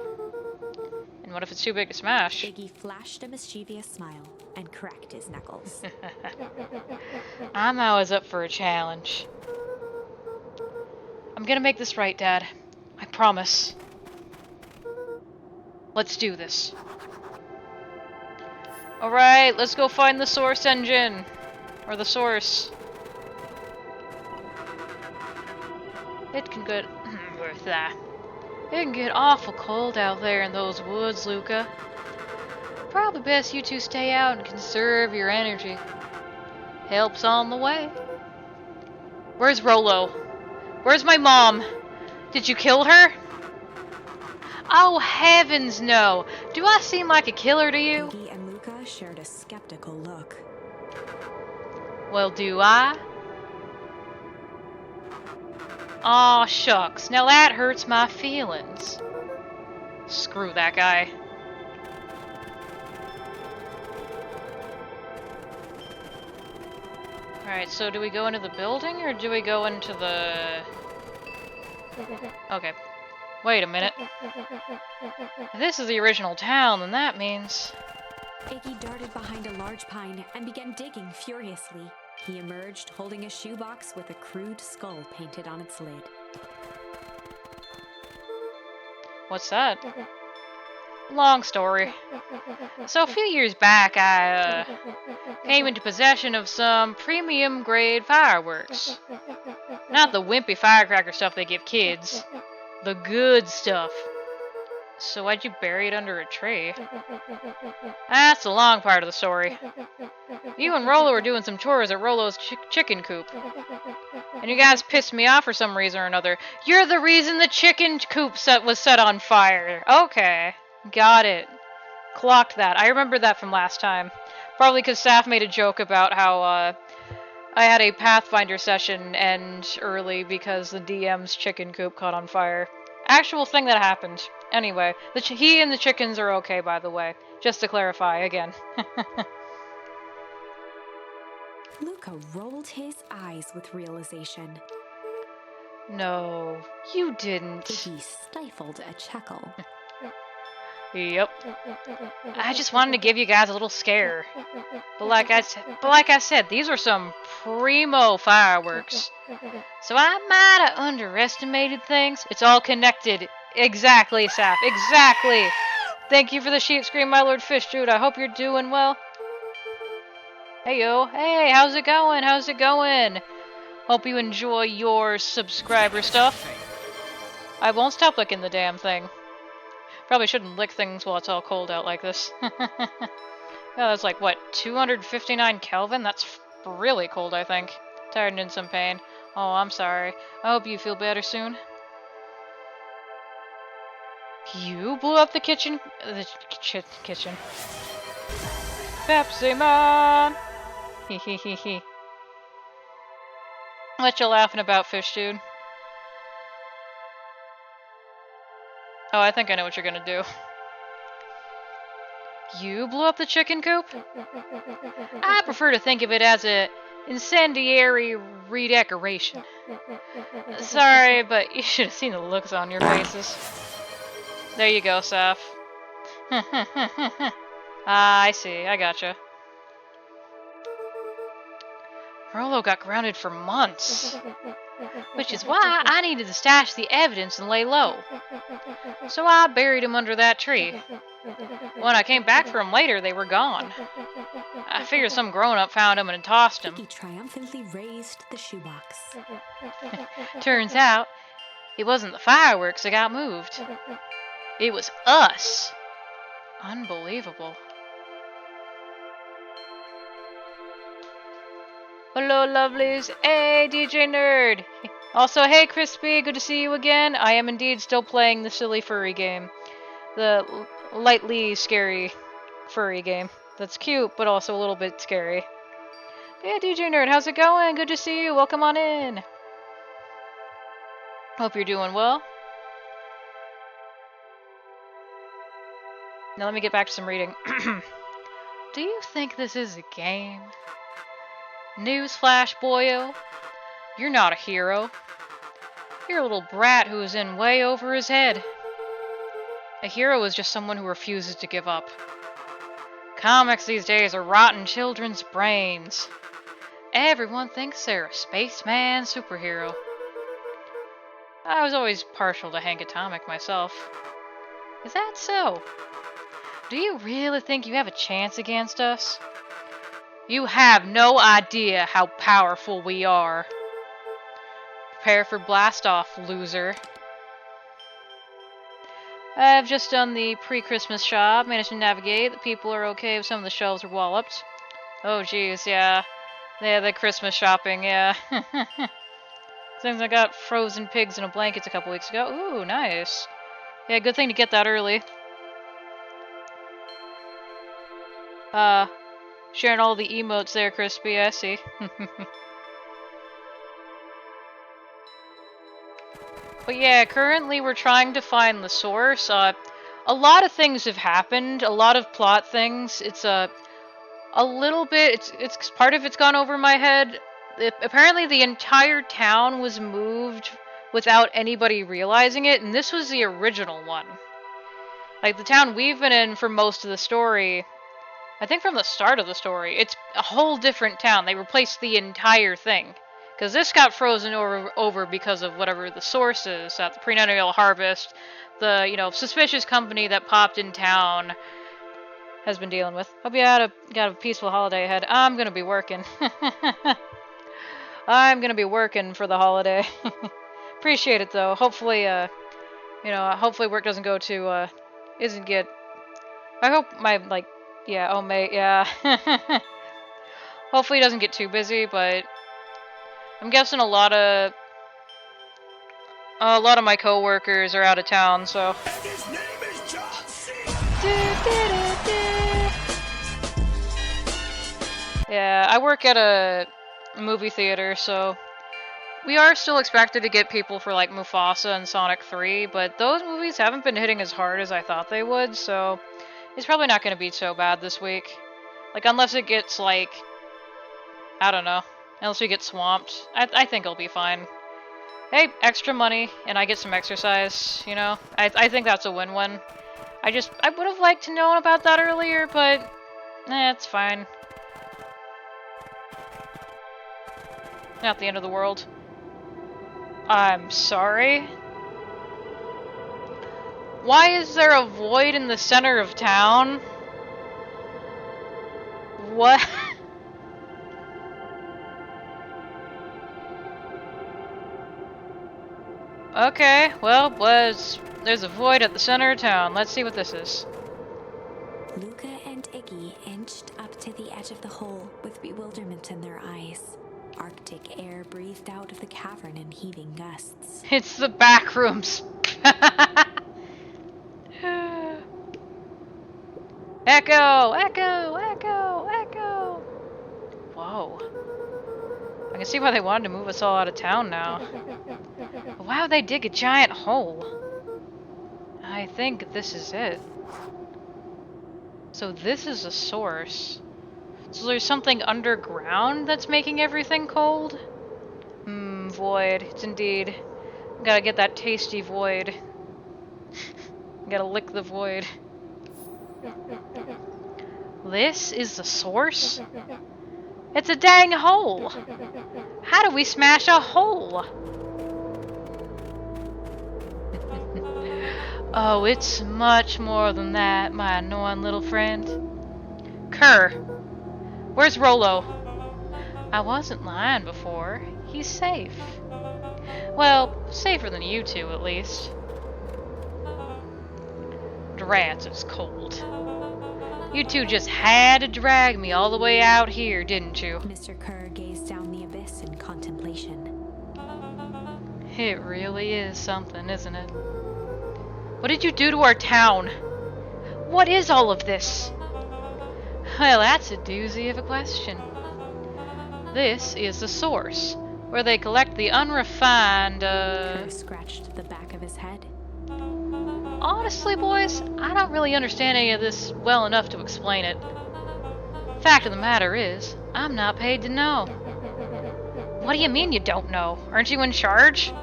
And what if it's too big to smash? Iggy flashed a mischievous smile and cracked his knuckles. I'm always up for a challenge. I'm gonna make this right, Dad. I promise. Let's do this. Alright, let's go find the source engine. Or the source. It can get... Where's that? It can get awful cold out there in those woods, Luca. Probably best you two stay out and conserve your energy. Help's on the way. Where's Rolo? Where's my mom? Did you kill her? Oh, heavens no! Do I seem like a killer to you? Iggy and Luca shared a skeptical look. Well, do I? Aw, shucks. Now that hurts my feelings. Screw that guy. Alright, so do we go into the building, or do we go into the... Okay. Wait a minute. If this is the original town, then that means... Iggy darted behind a large pine and began digging furiously. He emerged holding a shoebox with a crude skull painted on its lid. What's that? Long story. So a few years back, I came into possession of some premium grade fireworks. Not the wimpy firecracker stuff they give kids. The good stuff. So why'd you bury it under a tree? That's the long part of the story. You and Rolo were doing some chores at Rolo's chicken coop. And you guys pissed me off for some reason or another. You're the reason the chicken coop was set on fire. Okay. Got it. Clocked that. I remember that from last time. Probably because Saf made a joke about how I had a Pathfinder session end early because the DM's chicken coop caught on fire. Actual thing that happened. Anyway, he and the chickens are okay, by the way. Just to clarify again. Luca rolled his eyes with realization. No, you didn't. Iggy stifled a chuckle. Yep. I just wanted to give you guys a little scare. But like I said, these are some primo fireworks. So I might have underestimated things. It's all connected. Exactly, Saf. Exactly. Thank you for the sheep scream, my Lord Fish Dude. I hope you're doing well. Hey yo. Hey, how's it going? How's it going? Hope you enjoy your subscriber stuff. I won't stop licking the damn thing. Probably shouldn't lick things while it's all cold out like this. Yeah, that's like, what, 259 Kelvin? That's really cold, I think. Tired and in some pain. Oh, I'm sorry. I hope you feel better soon. You blew up the kitchen... kitchen. Pepsi Man! Hehehehe. What you laughing about, Fish Dude? Oh, I think I know what you're gonna do. You blew up the chicken coop? I prefer to think of it as a incendiary redecoration. Sorry, but you should have seen the looks on your faces. There you go, Saf. Ah, I see. I gotcha. Rolo got grounded for months. Which is why I needed to stash the evidence and lay low. So I buried him under that tree. When I came back for him later, they were gone. I figured some grown-up found him and tossed him. He triumphantly raised the shoebox. Turns out, it wasn't the fireworks that got moved. It was us. Unbelievable. Hello, lovelies. Hey, DJ Nerd. Also, hey, Crispy. Good to see you again. I am indeed still playing the silly furry game. The lightly scary furry game. That's cute, but also a little bit scary. Hey, DJ Nerd. How's it going? Good to see you. Welcome on in. Hope you're doing well. Now let me get back to some reading. Do you think this is a game? Newsflash, boyo. You're not a hero. You're a little brat who is in way over his head. A hero is just someone who refuses to give up. Comics these days are rotten children's brains. Everyone thinks they're a spaceman superhero. I was always partial to Hank Atomic myself. Is that so? Do you really think you have a chance against us? You have no idea how powerful we are. Prepare for blast-off, loser. I've just done the pre-Christmas shop, managed to navigate. The people are okay if some of the shelves are walloped. Oh geez, yeah. Yeah, the Christmas shopping, yeah. Since I got frozen pigs in a blanket a couple weeks ago. Ooh, nice. Yeah, good thing to get that early. Sharing all the emotes there, Crispy, I see. But yeah, currently we're trying to find the source. A lot of things have happened, a lot of plot things. It's a little bit, it's part of it's gone over my head. Apparently the entire town was moved without anybody realizing it, and this was the original one. Like, the town we've been in for most of the story, I think from the start of the story, it's a whole different town. They replaced the entire thing. Because this got frozen over because of whatever the source is at the Prenuptial Harvest. The, suspicious company that popped in town has been dealing with. Hope you got a peaceful holiday ahead. I'm gonna be working. I'm gonna be working for the holiday. Appreciate it though. Hopefully, hopefully work doesn't go to, I hope my, yeah, oh mate, yeah. Hopefully it doesn't get too busy, but I'm guessing a lot of my coworkers are out of town, so. And his name is John C. Yeah, I work at a movie theater, so we are still expected to get people for like Mufasa and Sonic 3, but those movies haven't been hitting as hard as I thought they would, so it's probably not going to be so bad this week. Like, unless it gets like, I don't know, unless we get swamped. I think it'll be fine. Hey, extra money, and I get some exercise, I think that's a win-win. I would have liked to know about that earlier, but it's fine. Not the end of the world. I'm sorry? Why is there a void in the center of town? What? Okay, well, there's a void at the center of town. Let's see what this is. Luca and Iggy inched up to the edge of the hole with bewilderment in their eyes. Arctic air breathed out of the cavern in heaving gusts. It's the back rooms. Echo! Echo! Echo! Echo! Whoa. I can see why they wanted to move us all out of town now. Wow, they dig a giant hole. I think this is it. So this is a source. So there's something underground that's making everything cold? Void. It's indeed. Gotta get that tasty void. Gotta lick the void. This is the source? It's a dang hole! How do we smash a hole? Oh, it's much more than that, my annoying little friend. Kerr, where's Rollo? I wasn't lying before. He's safe. Well, safer than you two, at least. Drats, it's cold. You two just had to drag me all the way out here, didn't you? Mr. Kerr gazed down the abyss in contemplation. It really is something, isn't it? What did you do to our town? What is all of this? Well, that's a doozy of a question. This is the source, where they collect the unrefined, Kerr scratched the back of his head. Honestly, boys, I don't really understand any of this well enough to explain it. Fact of the matter is, I'm not paid to know. What do you mean you don't know? Aren't you in charge?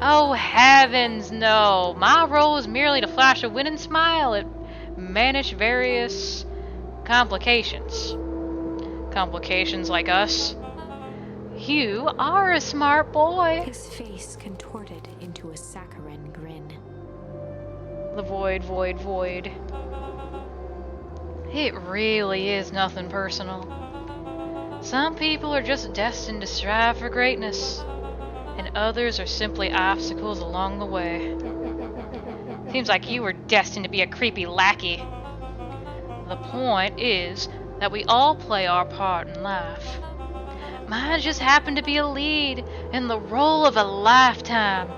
Oh, heavens, no. My role is merely to flash a winning smile at manage various complications. Complications like us. You are a smart boy. His face contorted into a saccharine grin. The void, void, void. It really is nothing personal. Some people are just destined to strive for greatness, and others are simply obstacles along the way. Seems like you were destined to be a creepy lackey. The point is that we all play our part in life. Mine just happened to be a lead in the role of a lifetime.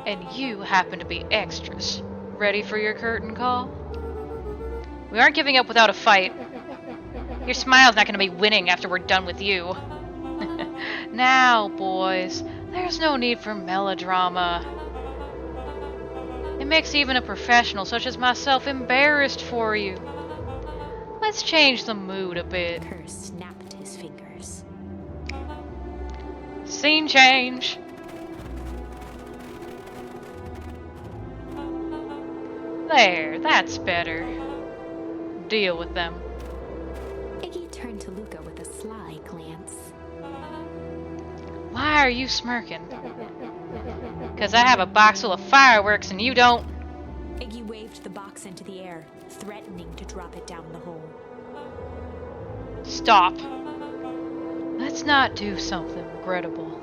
And you happen to be extras. Ready for your curtain call? We aren't giving up without a fight. Your smile's not going to be winning after we're done with you. Now, boys, there's no need for melodrama. It makes even a professional such as myself embarrassed for you. Let's change the mood a bit. Kerr snapped his fingers. Scene change. There, that's better. Deal with them. Iggy turned to Luca with a sly glance. Why are you smirking? 'Cause I have a box full of fireworks and you don't. Iggy waved the box into the air, threatening to drop it down the hole. Stop. Let's not do something regrettable.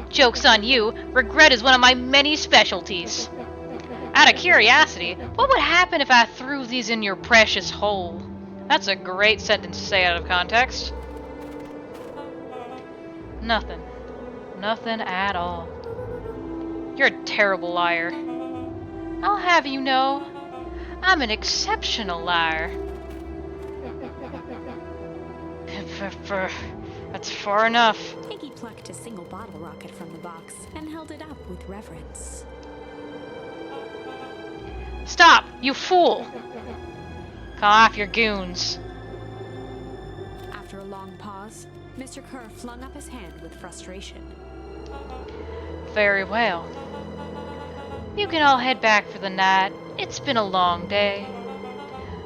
Joke's on you. Regret is one of my many specialties. Out of curiosity, what would happen if I threw these in your precious hole? That's a great sentence to say out of context. Nothing. Nothing at all. You're a terrible liar. I'll have you know, I'm an exceptional liar. That's far enough. Iggy plucked a single bottle rocket from the box and held it up with reverence. Stop, you fool! Call off your goons. After a long pause, Mr. Kerr flung up his hand with frustration. Very well. You can all head back for the night. It's been a long day.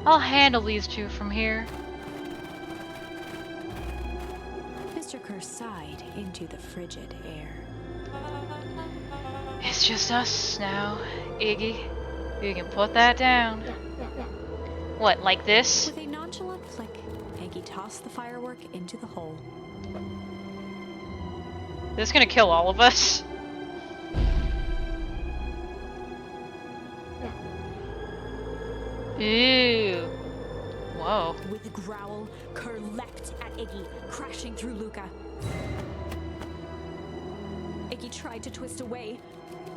I'll handle these two from here. Mr. Kerr sighed into the frigid air. It's just us now, Iggy. You can put that down. What, like this? With a nonchalant flick, Iggy tossed the firework into the hole. This is gonna kill all of us. Ew. Whoa. With a growl, Kerr leapt at Iggy, crashing through Luca. Iggy tried to twist away,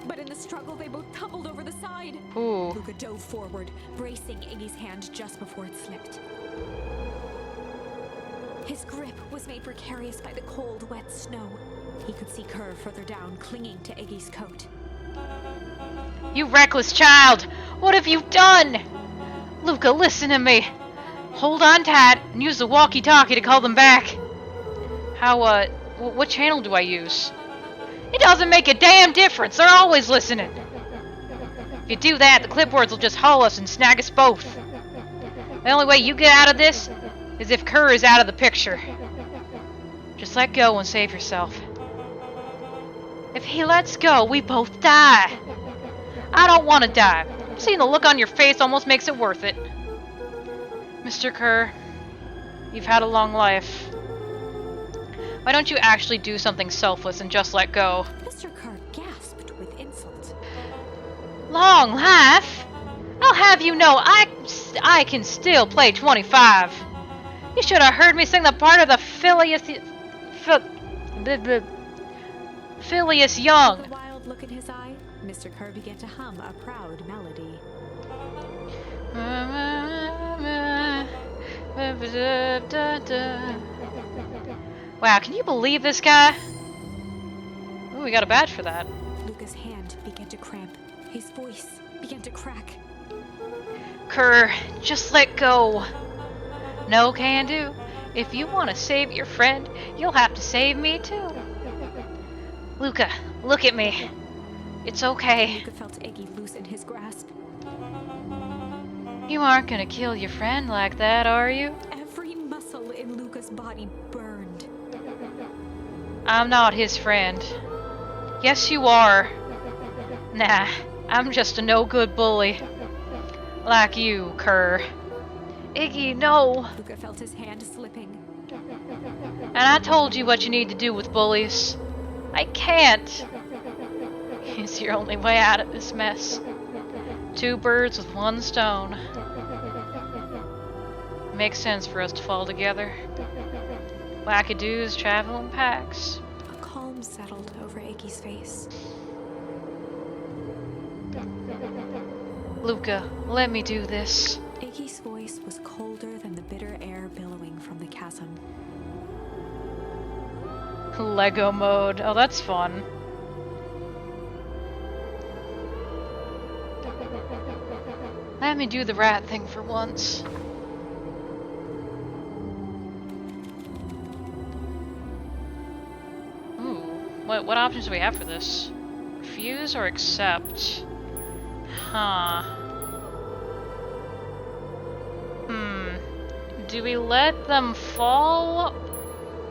but in the struggle they both tumbled over the side. Ooh. Luca dove forward, bracing Iggy's hand just before it slipped. His grip was made precarious by the cold, wet snow. He could see Kerr further down, clinging to Iggy's coat. You reckless child! What have you done? Luca, listen to me. Hold on tight and use the walkie-talkie to call them back. How, what channel do I use? It doesn't make a damn difference. They're always listening. If you do that, the clipboards will just haul us and snag us both. The only way you get out of this is if Kerr is out of the picture. Just let go and save yourself. If he lets go, we both die. I don't want to die. Seeing the look on your face almost makes it worth it. Mr. Kerr, you've had a long life. Why don't you actually do something selfless and just let go? Mr. Kerr gasped with insult. Long life? I'll have you know I can still play 25. You should have heard me sing the part of the Phileas Young. With a wild look in his eye, Mr. Kerr began to hum a proud melody. Wow, can you believe this guy? Ooh, we got a badge for that. Luca's hand began to cramp. His voice began to crack. Kerr, just let go. No can do. If you want to save your friend, you'll have to save me too. Luca, look at me. It's okay. Luca felt Iggy loosen his grasp. You aren't gonna kill your friend like that, are you? Every muscle in Luca's body burned. I'm not his friend. Yes, you are. Nah, I'm just a no-good bully. Like you, Kerr. Iggy, no. Luca felt his hand slipping. And I told you what you need to do with bullies. I can't. It's your only way out of this mess. 2 birds with 1 stone. Makes sense for us to fall together. Wackadoos travel in packs. A calm settled over Iggy's face. Luca, let me do this. Iggy's voice was colder than the bitter air billowing from the chasm. Lego mode. Oh, that's fun. Let me do the right thing for once. Ooh, what options do we have for this? Refuse or accept? Huh. Do we let them fall?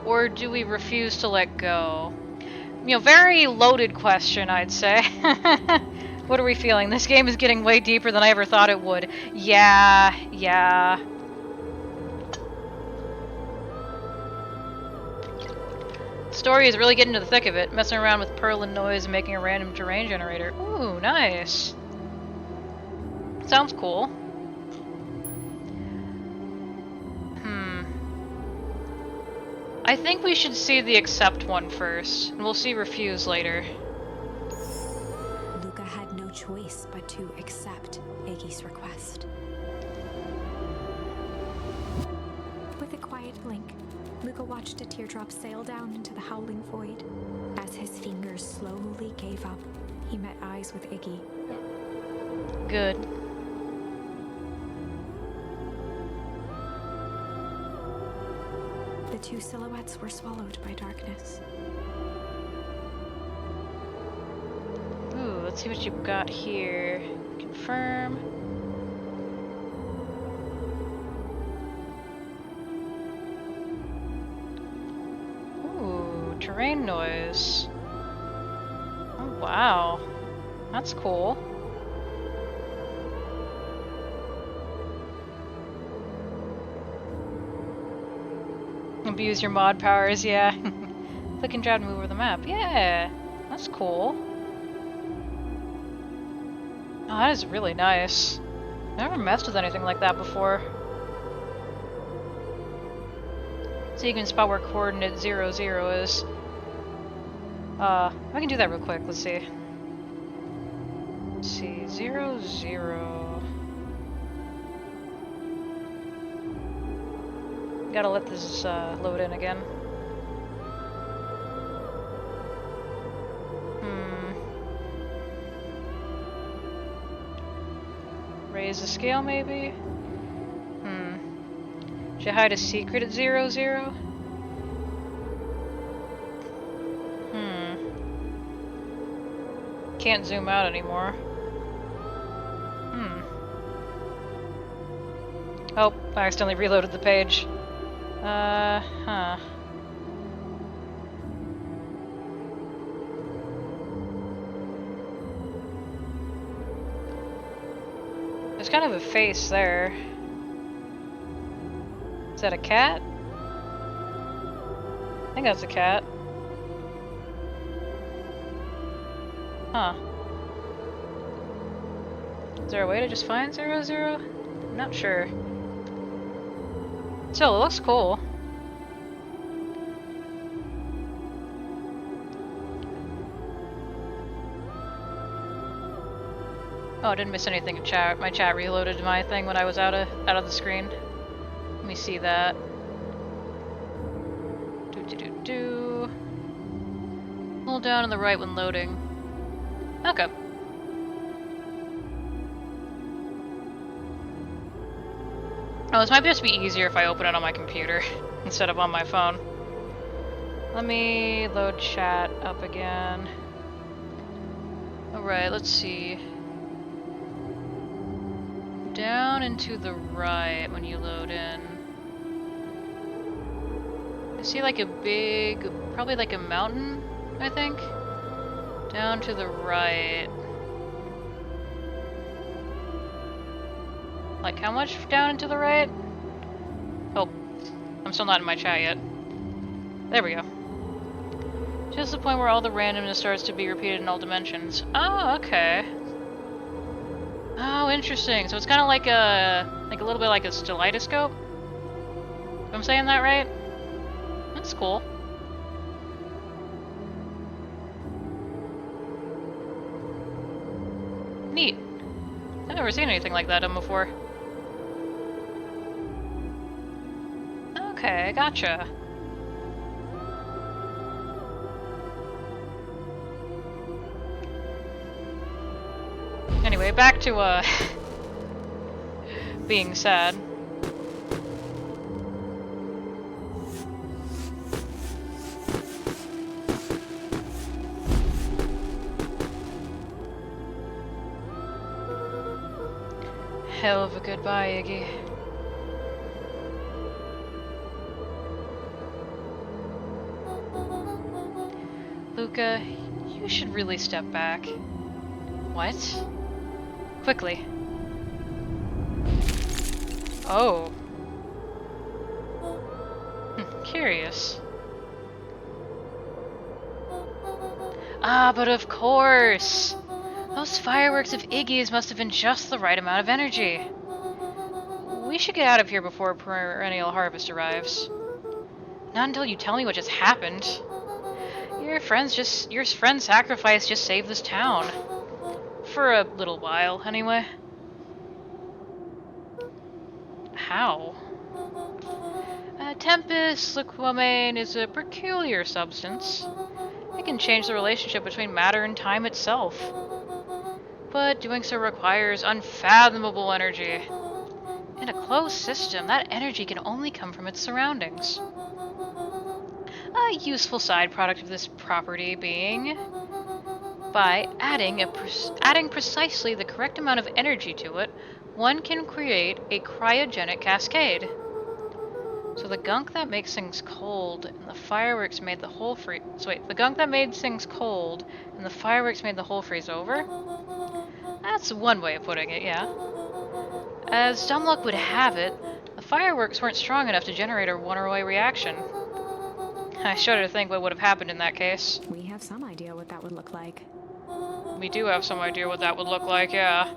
Or do we refuse to let go? You know, very loaded question, I'd say. What are we feeling? This game is getting way deeper than I ever thought it would. Yeah. Story is really getting to the thick of it, messing around with Pearl and Noise and making a random terrain generator. Ooh, nice. Sounds cool. I think we should see the accept one first, and we'll see refuse later. Luca had no choice but to accept Iggy's request. With a quiet blink, Luca watched a teardrop sail down into the howling void. As his fingers slowly gave up, he met eyes with Iggy. Good. The 2 silhouettes were swallowed by darkness. Ooh, let's see what you've got here. Confirm. Ooh, terrain noise. Oh, wow. That's cool. Abuse your mod powers, yeah. Click and drag to move over the map. Yeah, that's cool. Oh, that is really nice. Never messed with anything like that before. So you can spot where coordinate 0, 0 is. I can do that real quick. Let's see. Let's see, 0, 0. Gotta let this load in again. Raise the scale, maybe? Should I hide a secret at 0, 0? Can't zoom out anymore. Oh, I accidentally reloaded the page. Huh. There's kind of a face there. Is that a cat? I think that's a cat. Huh. Is there a way to just find 00? I'm not sure. Still, it looks cool. Oh, I didn't miss anything in chat. My chat reloaded my thing when I was out of the screen. Let me see that. Do. Hold down on the right when loading. Okay. Oh, this might just be easier if I open it on my computer instead of on my phone. Let me load chat up again. Alright, let's see. Down and to the right when you load in. I see like a big, probably like a mountain, I think. Down to the right. Like how much down and to the right? Oh, I'm still not in my chat yet. There we go. Just the point where all the randomness starts to be repeated in all dimensions. Oh, okay. Oh, interesting. So it's kind of like a little bit like a kaleidoscope. If I'm saying that right? That's cool. Neat. I've never seen anything like that done before. Okay, gotcha. Anyway, back to, being sad. Hell of a goodbye, Iggy. Luca, you should really step back. What? Quickly. Oh. Curious. Ah, but of course! Those fireworks of Iggy's must have been just the right amount of energy. We should get out of here before perennial harvest arrives. Not until you tell me what just happened. Your friend's sacrifice just saved this town. For a little while, anyway. How? Tempest liquamine is a peculiar substance. It can change the relationship between matter and time itself. But doing so requires unfathomable energy. In a closed system, that energy can only come from its surroundings. A useful side product of this property being, by adding precisely the correct amount of energy to it, one can create a cryogenic cascade. So the gunk that makes things cold and the fireworks made the whole freeze. So wait, the gunk that made things cold and the fireworks made the whole freeze over? That's one way of putting it, yeah. As dumb luck would have it, the fireworks weren't strong enough to generate a one-way reaction. I shudder to think what would have happened in that case. We have some idea what that would look like. We do have some idea what that would look like, yeah.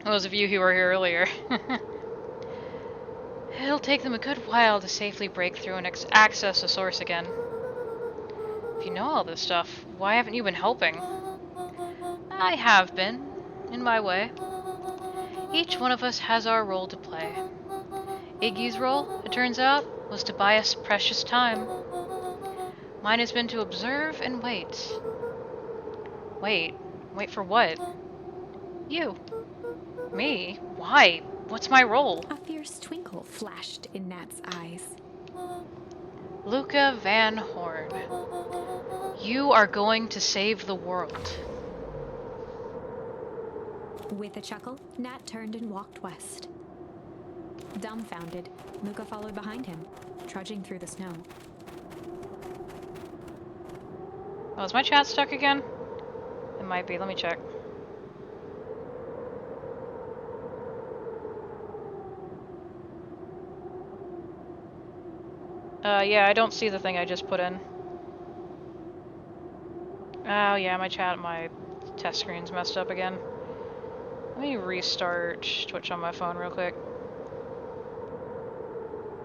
Those of you who were here earlier. It'll take them a good while to safely break through and access the source again. If you know all this stuff, why haven't you been helping? I have been, in my way. Each one of us has our role to play. Iggy's role, it turns out, was to buy us precious time. Mine has been to observe and wait. Wait for what? You. Me? Why? What's my role? A fierce twinkle flashed in Nat's eyes. Luca Van Horn. You are going to save the world. With a chuckle, Nat turned and walked west. Dumbfounded, Luca followed behind him, trudging through the snow. Oh, is my chat stuck again? It might be. Let me check. Yeah, I don't see the thing I just put in. Oh, yeah, my test screen's messed up again. Let me restart Twitch on my phone real quick.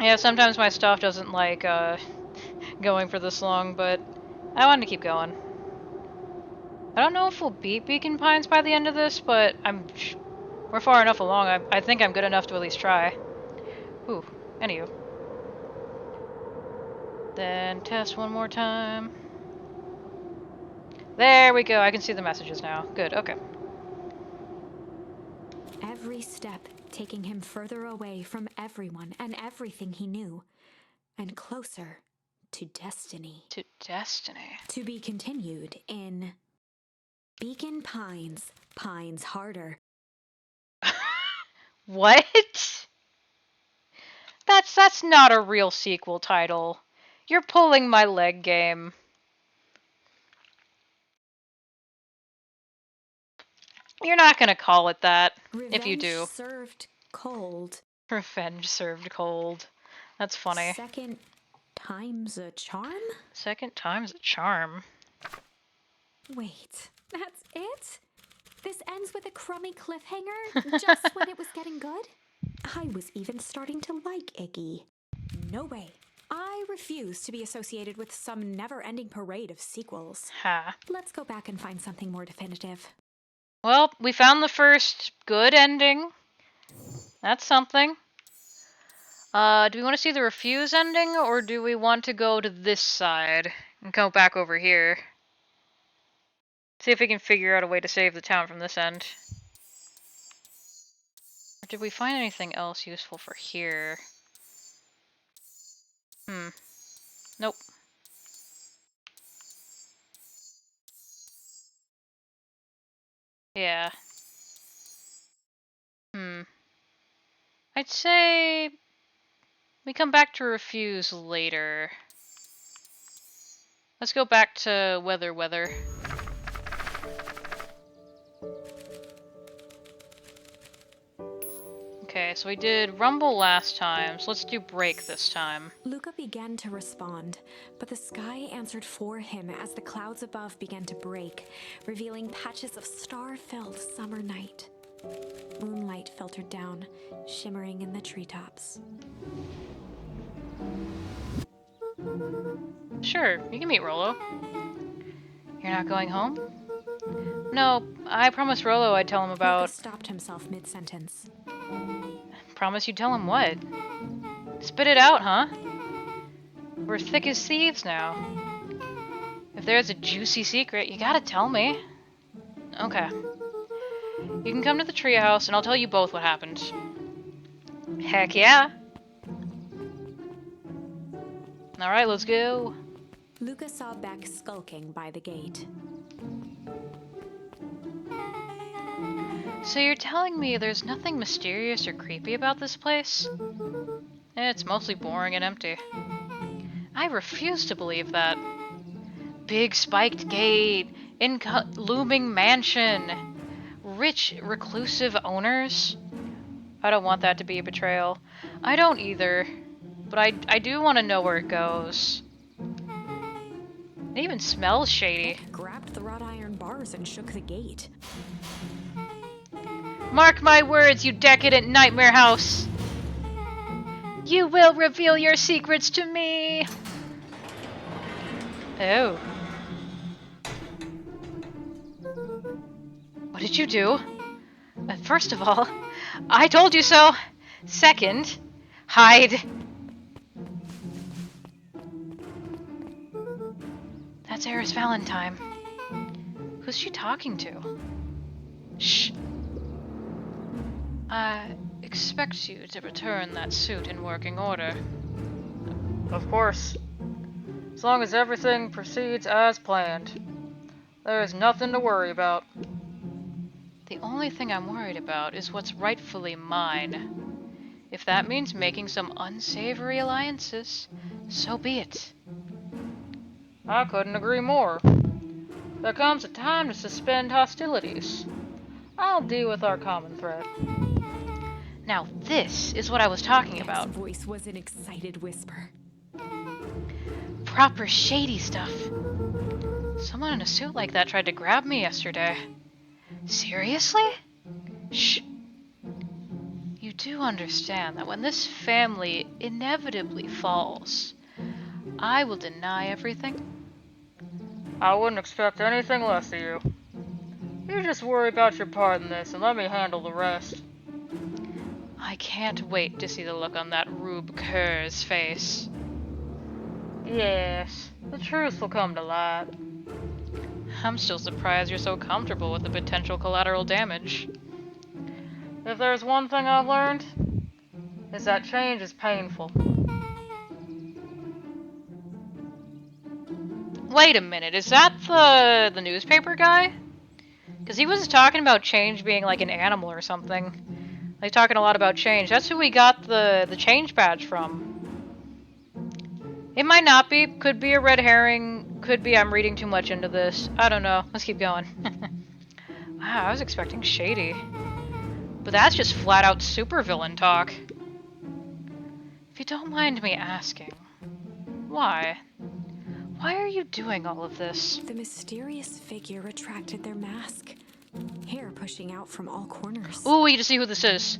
Yeah, sometimes my stuff doesn't like, going for this long, but I wanted to keep going. I don't know if we'll beat Beacon Pines by the end of this, but we're far enough along. I think I'm good enough to at least try. Ooh, anywho. Then test one more time. There we go, I can see the messages now. Good, okay. Every step taking him further away from everyone and everything he knew, and closer to destiny. To destiny. To be continued in Beacon Pines, Pines Harder. What? That's not a real sequel title. You're pulling my leg game. You're not gonna call it that. Revenge if you do. Served cold. Revenge served cold. That's funny. Second time's a charm? Second time's a charm. Wait, that's it? This ends with a crummy cliffhanger just when it was getting good? I was even starting to like Iggy. No way. I refuse to be associated with some never-ending parade of sequels. Ha. Let's go back and find something more definitive. Well, we found the first good ending. That's something. Do we want to see the refuse ending, or do we want to go to this side and go back over here? See if we can figure out a way to save the town from this end. Or did we find anything else useful for here? Nope. Yeah. I'd say we come back to refuse later. Let's go back to weather. Okay, so we did rumble last time, so let's do break this time. Luca began to respond, but the sky answered for him as the clouds above began to break, revealing patches of star-filled summer night. Moonlight filtered down, shimmering in the treetops. Sure, you can meet Rollo. You're not going home? No, I promised Rollo I'd tell him about... Luca stopped himself mid-sentence. Promise you'd tell him what? Spit it out, huh? We're thick as thieves now. If there's a juicy secret, you gotta tell me. Okay. You can come to the treehouse and I'll tell you both what happened. Heck yeah! Alright, let's go. Luca saw Beck skulking by the gate. So you're telling me there's nothing mysterious or creepy about this place? It's mostly boring and empty. I refuse to believe that. Big spiked gate, looming mansion, rich reclusive owners. I don't want that to be a betrayal. I don't either, but I do want to know where it goes. It even smells shady. Beck grabbed the wrought iron bars and shook the gate. Mark my words, you decadent nightmare house! You will reveal your secrets to me! Oh. What did you do? First of all, I told you so! Second, hide! That's Eris Valentine. Who's she talking to? Shh. I expect you to return that suit in working order. Of course. As long as everything proceeds as planned. There is nothing to worry about. The only thing I'm worried about is what's rightfully mine. If that means making some unsavory alliances, so be it. I couldn't agree more. There comes a time to suspend hostilities. I'll deal with our common threat. Now this is what I was talking about. His voice was an excited whisper. Proper shady stuff. Someone in a suit like that tried to grab me yesterday. Seriously? Shh. You do understand that when this family inevitably falls, I will deny everything? I wouldn't expect anything less of you. You just worry about your part in this and let me handle the rest. I can't wait to see the look on that Rube Kerr's face. Yes, the truth will come to light. I'm still surprised you're so comfortable with the potential collateral damage. If there's one thing I've learned, it's that change is painful. Wait a minute, is that the newspaper guy? Because he was talking about change being like an animal or something. Like talking a lot about change. That's who we got the change badge from. It might not be. Could be a red herring. Could be I'm reading too much into this. I don't know. Let's keep going. Wow, I was expecting shady. But that's just flat out supervillain talk. If you don't mind me asking, why? Why are you doing all of this? The mysterious figure retracted their mask, hair pushing out from all corners. Ooh, we get to see who this is.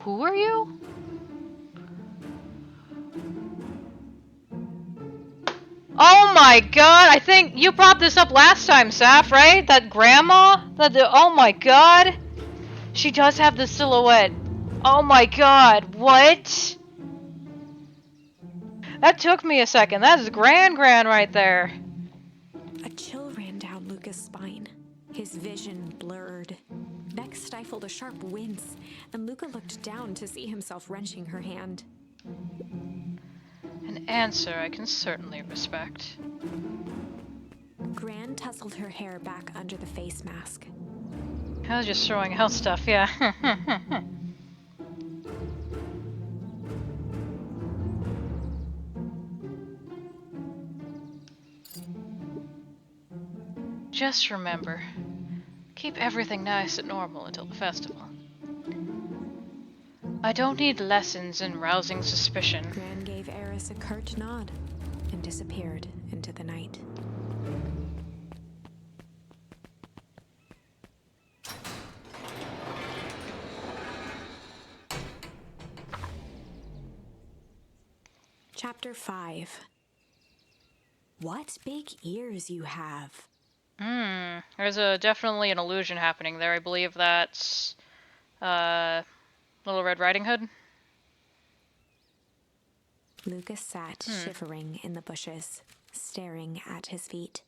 Who are you? Oh my god, I think you brought this up last time, Saf, right? That grandma? Oh my god. She does have the silhouette. Oh my god, what? That took me a second. That is Gran right there. A chill ran down Luca's spine. His vision blurred. Beck stifled a sharp wince, and Luca looked down to see himself wrenching her hand. An answer I can certainly respect. Gran tousled her hair back under the face mask. I was just throwing out stuff, yeah. Just remember, keep everything nice and normal until the festival. I don't need lessons in rousing suspicion. Gran gave Eris a curt nod and disappeared into the night. Chapter 5. What big ears you have. There's definitely an illusion happening there. I believe that's Little Red Riding Hood. Lucas sat shivering in the bushes, staring at his feet.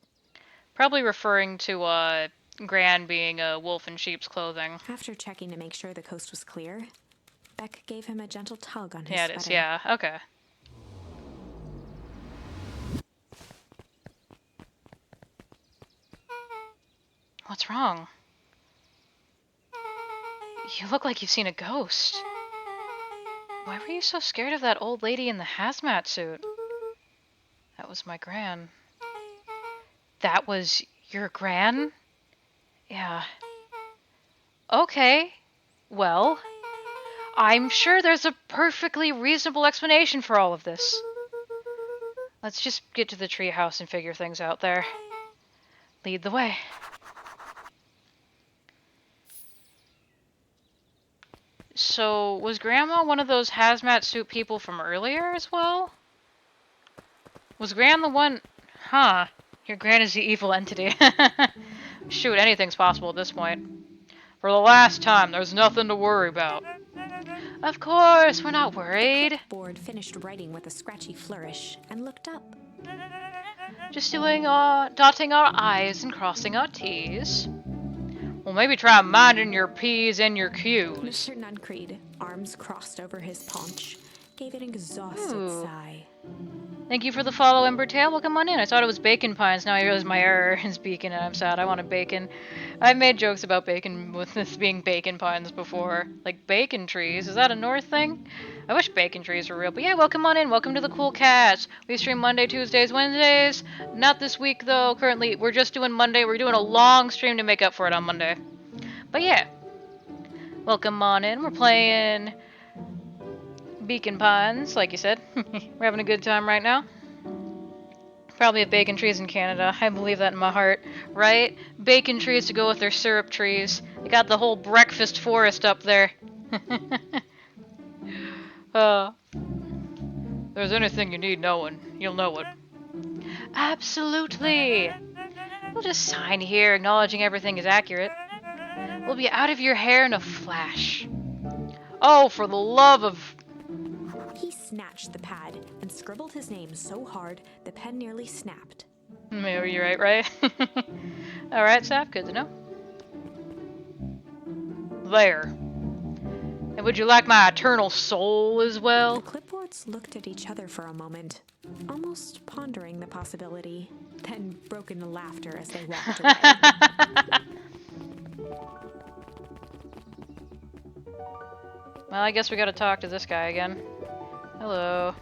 Probably referring to Gran being a wolf in sheep's clothing. After checking to make sure the coast was clear, Beck gave him a gentle tug on his Yeah, sweater. it is. Yeah, okay. What's wrong? You look like you've seen a ghost. Why were you so scared of that old lady in the hazmat suit? That was my Gran. That was your Gran? Yeah. Okay. Well, I'm sure there's a perfectly reasonable explanation for all of this. Let's just get to the treehouse and figure things out there. Lead the way. So, was Grandma one of those hazmat suit people from earlier as well? Was Gran the one... Huh. Your Gran is the evil entity. Shoot, anything's possible at this point. For the last time, there's nothing to worry about. Of course, we're not worried. Board finished writing with a scratchy flourish and looked up. Just dotting our I's and crossing our T's. Well, maybe try minding your P's and your Q's. Mr. Nuncreed, arms crossed over his paunch, gave an exhausted Ooh. sigh. Thank you for the follow, Ember Tail. Welcome on in. I thought it was bacon pines. Now I realize my error is beacon, and I'm sad. I wanted bacon. I've made jokes about bacon with this being bacon pines before. Like bacon trees. Is that a North thing? I wish bacon trees were real. But yeah, welcome on in. Welcome to the Cool Cats. We stream Monday, Tuesdays, Wednesdays. Not this week though. Currently, we're just doing Monday. We're doing a long stream to make up for it on Monday. But yeah, welcome on in. We're playing Beacon Pines, like you said. We're having a good time right now. Probably have bacon trees in Canada. I believe that in my heart. Right? Bacon trees to go with their syrup trees. They got the whole breakfast forest up there. If there's anything you need knowing, you'll know it. Absolutely! We'll just sign here, acknowledging everything is accurate. We'll be out of your hair in a flash. Oh, for the love of... He snatched the pad and scribbled his name so hard the pen nearly snapped. Maybe you're right? Alright, Saf, good to know. There. And would you like my eternal soul as well? The clipboards looked at each other for a moment, almost pondering the possibility, then broke into laughter as they walked away. Well, I guess we gotta talk to this guy again. Hello.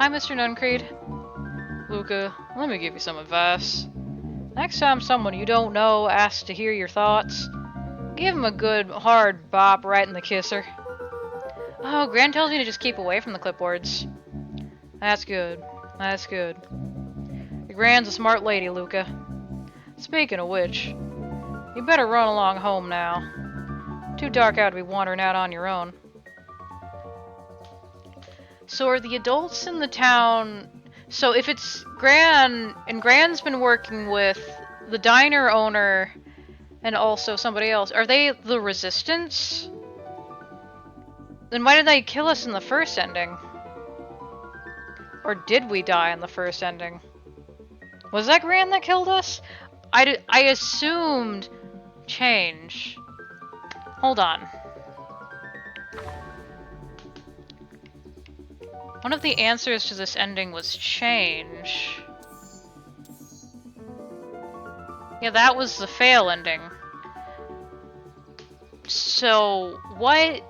Hi, Mr. Nuncreed. Luca, let me give you some advice. Next time someone you don't know asks to hear your thoughts, give him a good, hard bop right in the kisser. Oh, Gran tells me to just keep away from the clipboards. That's good. That's good. Your Gran's a smart lady, Luca. Speaking of which, you better run along home now. Too dark out to be wandering out on your own. So are the adults in the town... So if it's Gran, and Gran's been working with the diner owner and also somebody else, are they the Resistance? Then why did they kill us in the first ending? Or did we die in the first ending? Was that Gran that killed us? I assumed change. Hold on. One of the answers to this ending was change. Yeah, that was the fail ending. So, what?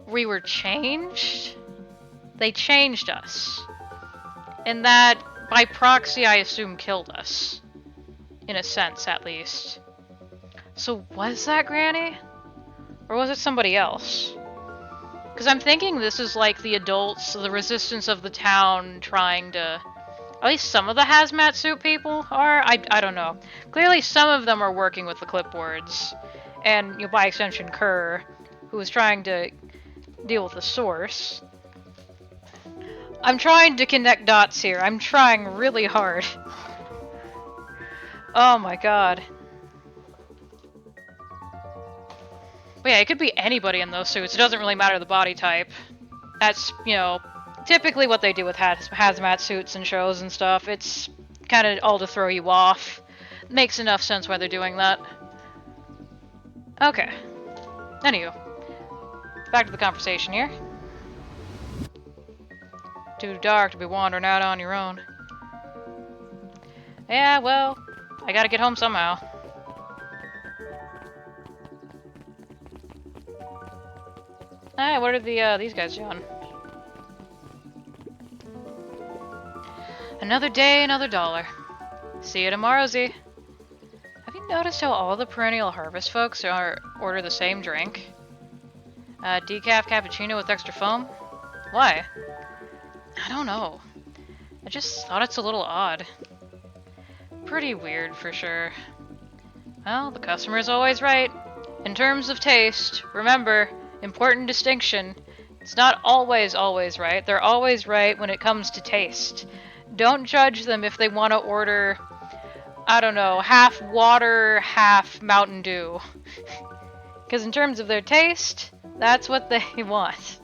We were changed? They changed us. And that, by proxy, I assume killed us. In a sense, at least. So, was that Granny? Or was it somebody else? Because I'm thinking this is like the adults, the resistance of the town trying to... At least some of the hazmat suit people are? I don't know. Clearly some of them are working with the clipboards. And, you know, by extension, Kerr, who is trying to deal with the source. I'm trying to connect dots here. I'm trying really hard. Oh my god. But yeah, it could be anybody in those suits. It doesn't really matter the body type. That's, you know, typically what they do with hazmat suits and shows and stuff. It's kind of all to throw you off. Makes enough sense why they're doing that. Okay. Anywho. Back to the conversation here. Too dark to be wandering out on your own. Yeah, well, I gotta get home somehow. Alright, what are these guys doing? Another day, another dollar. See you tomorrow, Z. Have you noticed how all the Perennial Harvest folks order the same drink? Decaf cappuccino with extra foam? Why? I don't know. I just thought it's a little odd. Pretty weird, for sure. Well, the customer's always right. In terms of taste, remember... Important distinction. It's not always right. They're always right when it comes to taste. Don't judge them if they want to order, I don't know, half water, half Mountain Dew. Because in terms of their taste, that's what they want.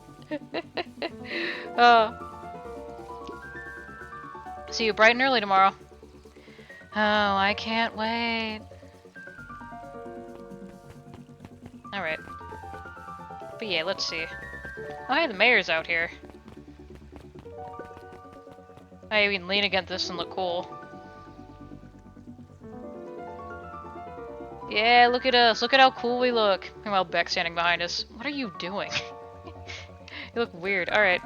See you bright and early tomorrow. Oh, I can't wait. Alright. But yeah, let's see. Oh hey, the mayor's out here. Hey, we can lean against this and look cool. Yeah, look at us. Look at how cool we look. Meanwhile, Beck's standing behind us. What are you doing? You look weird. Alright.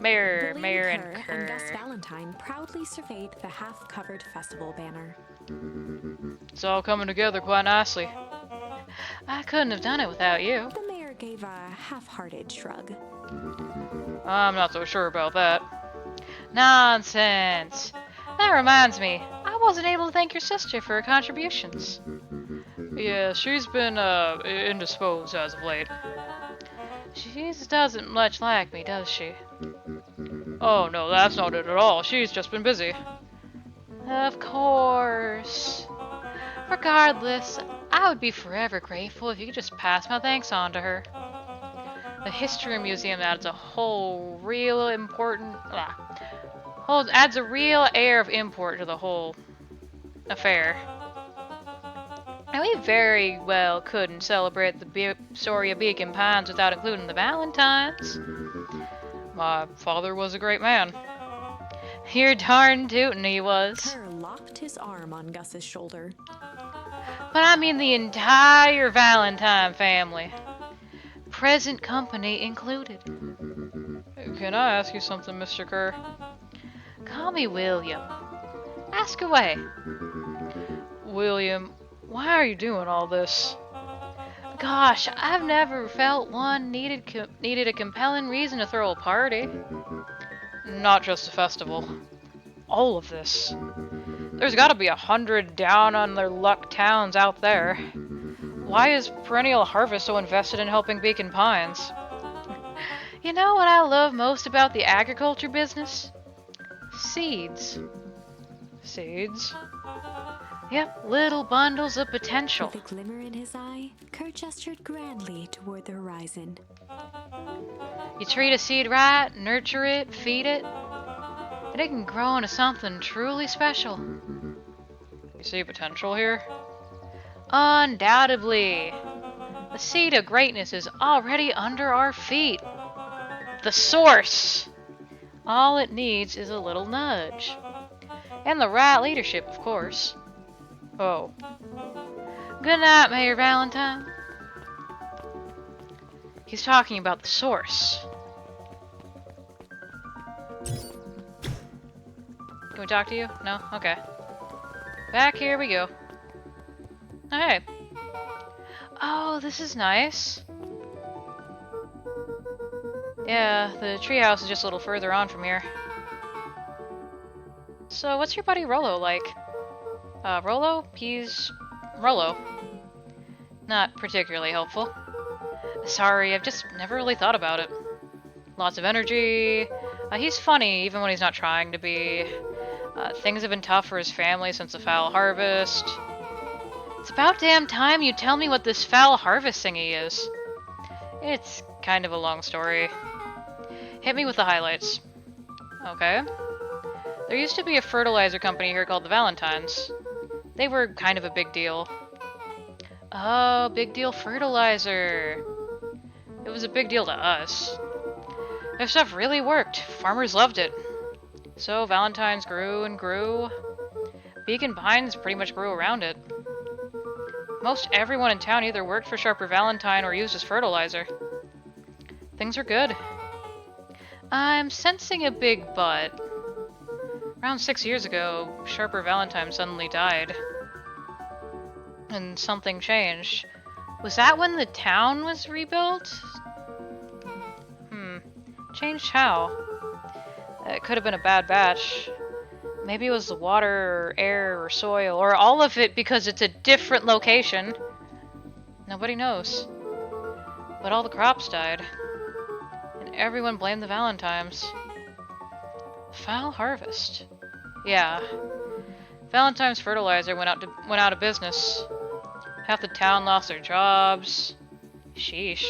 Mayor and Kerr. And Gus Valentine proudly surveyed the half-covered festival banner. It's all coming together quite nicely. I couldn't have done it without you. The mayor gave a half-hearted shrug. I'm not so sure about that. Nonsense. That reminds me, I wasn't able to thank your sister for her contributions. Yeah, she's been, indisposed as of late. She just doesn't much like me, does she? Oh, no, that's not it at all. She's just been busy. Of course. Regardless, I would be forever grateful if you could just pass my thanks on to her. The History Museum adds a adds a real air of import to the whole affair. And we very well couldn't celebrate the story of Beacon Pines without including the Valentines. My father was a great man. You're darn tootin' he was. Kerr locked his arm on Gus's shoulder. But I mean the entire Valentine family. Present company included. Can I ask you something, Mr. Kerr? Call me William. Ask away. William, why are you doing all this? Gosh, I've never felt one needed a compelling reason to throw a party. Not just a festival. All of this. There's gotta be 100 down on their luck towns out there. Why is Perennial Harvest so invested in helping Beacon Pines? You know what I love most about the agriculture business? Seeds. Seeds? Yep, little bundles of potential. With a glimmer in his eye, Kerr gestured grandly toward the horizon. You treat a seed right, nurture it, feed it, and it can grow into something truly special. You see potential here? Undoubtedly. The seed of greatness is already under our feet. The source. All it needs is a little nudge. And the right leadership, of course. Oh. Good night, Mayor Valentine. He's talking about the source. Can we talk to you? No? Okay. Back here we go. Hey. Oh, this is nice. Yeah, the treehouse is just a little further on from here. So, what's your buddy Rollo like? Rollo? He's... Rollo. Not particularly helpful. Sorry, I've just never really thought about it. Lots of energy. He's funny, even when he's not trying to be. Things have been tough for his family since the foul harvest. It's about damn time you tell me what this foul harvest thingy is. It's kind of a long story. Hit me with the highlights. Okay. There used to be a fertilizer company here called the Valentines. They were kind of a big deal. Oh, big deal fertilizer. It was a big deal to us. Their stuff really worked. Farmers loved it. So Valentines grew and grew. Beacon Pines pretty much grew around it. Most everyone in town either worked for Sharper Valentine or used as fertilizer. Things are good. I'm sensing a big but. Around 6 years ago, Sharper Valentine suddenly died. And something changed. Was that when the town was rebuilt? Changed how? It could have been a bad batch. Maybe it was the water, or air, or soil, or all of it because it's a different location. Nobody knows. But all the crops died. And everyone blamed the Valentines. Foul harvest. Yeah. Valentine's fertilizer went out of business. Half the town lost their jobs. Sheesh.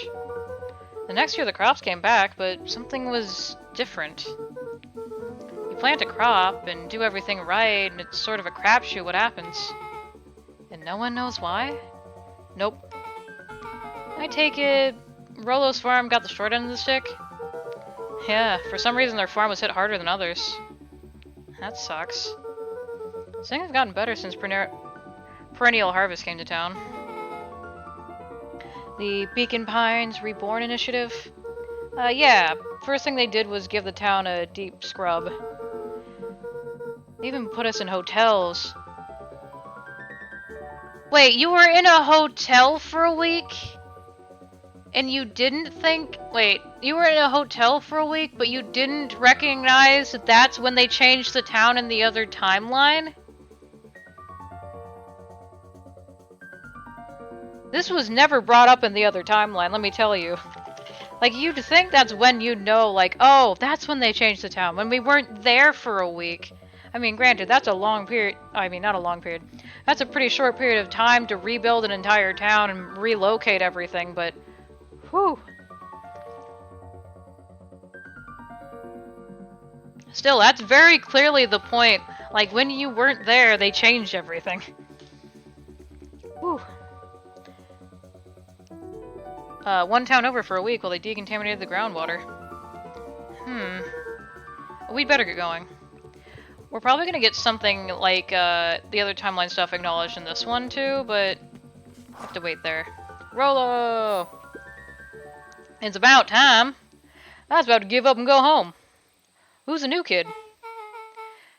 The next year the crops came back, but something was different. You plant a crop and do everything right, and it's sort of a crapshoot what happens. And no one knows why? Nope. I take it Rollo's farm got the short end of the stick? Yeah, for some reason their farm was hit harder than others. That sucks. Things have gotten better since Perennial Harvest came to town. The Beacon Pines Reborn Initiative. Yeah, first thing they did was give the town a deep scrub. They even put us in hotels. Wait, you were in a hotel for a week? And you didn't think... Wait, you were in a hotel for a week, but you didn't recognize that that's when they changed the town in the other timeline? This was never brought up in the other timeline, let me tell you. Like, you'd think that's when you'd know, like, oh, that's when they changed the town, when we weren't there for a week. I mean, granted, that's a long period. I mean, not a long period. That's a pretty short period of time to rebuild an entire town and relocate everything, but... Whew. Still, that's very clearly the point. Like, when you weren't there, they changed everything. Whew. One town over for a week while they decontaminated the groundwater. We'd better get going. We're probably gonna get something like, the other timeline stuff acknowledged in this one, too, but... I have to wait there. Rollo! It's about time. I was about to give up and go home. Who's the new kid?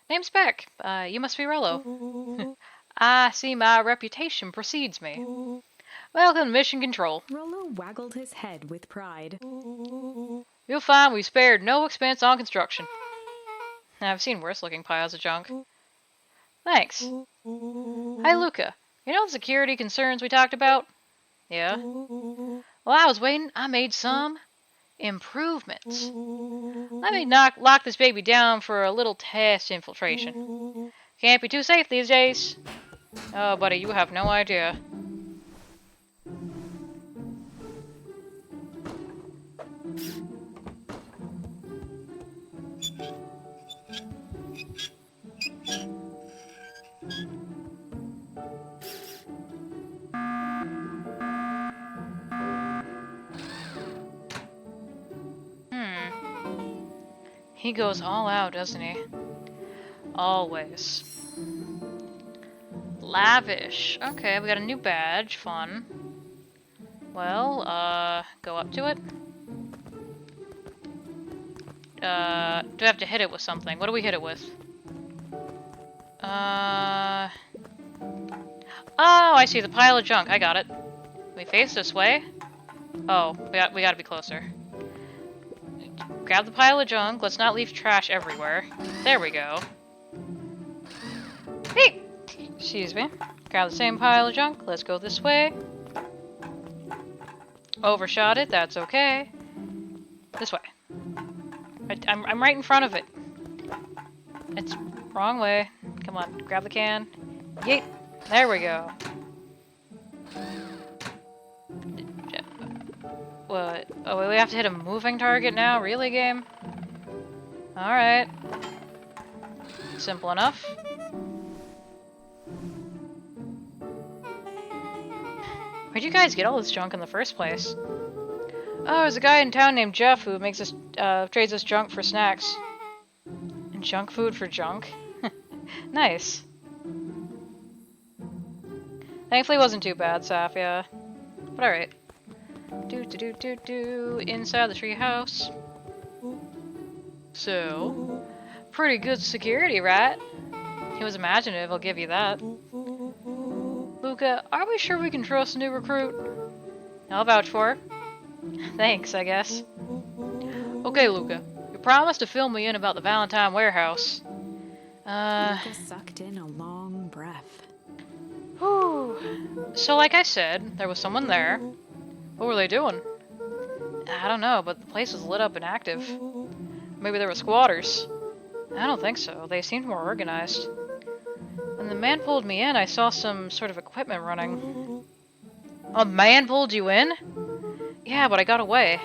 Name's Beck. You must be Rollo. I see my reputation precedes me. Welcome to Mission Control. Rollo waggled his head with pride. You'll find we spared no expense on construction. I've seen worse looking piles of junk. Thanks. Hey, Luca. You know the security concerns we talked about? Yeah? Well, I was waiting. I made some improvements. Let me lock this baby down for a little test infiltration. Can't be too safe these days. Oh, buddy, you have no idea. He goes all out, doesn't he? Always. Lavish. Okay, we got a new badge. Fun. Well, go up to it. Do I have to hit it with something? What do we hit it with? Oh, I see the pile of junk. I got it. We face this way? Oh, we gotta be closer. Grab the pile of junk. Let's not leave trash everywhere. There we go. Hey! Excuse me. Grab the same pile of junk. Let's go this way. Overshot it. That's okay. This way. I'm right in front of it. It's wrong way. Come on. Grab the can. Yeet. There we go. What? Oh, we have to hit a moving target now? Really, game? Alright. Simple enough. Where'd you guys get all this junk in the first place? Oh, there's a guy in town named Jeff who makes us, trades us junk for snacks. And junk food for junk? Nice. Thankfully it wasn't too bad, Saf, yeah. But alright. Inside the treehouse. So, pretty good security, right? He was imaginative, I'll give you that. Luca, are we sure we can trust a new recruit? I'll vouch for her. Thanks, I guess. Okay, Luca. You promised to fill me in about the Valentine warehouse. Luca sucked in a long breath. Whew. So like I said, there was someone there. What were they doing? I don't know, but the place was lit up and active. Maybe there were squatters. I don't think so. They seemed more organized. When the man pulled me in, I saw some sort of equipment running. A man pulled you in? Yeah, but I got away.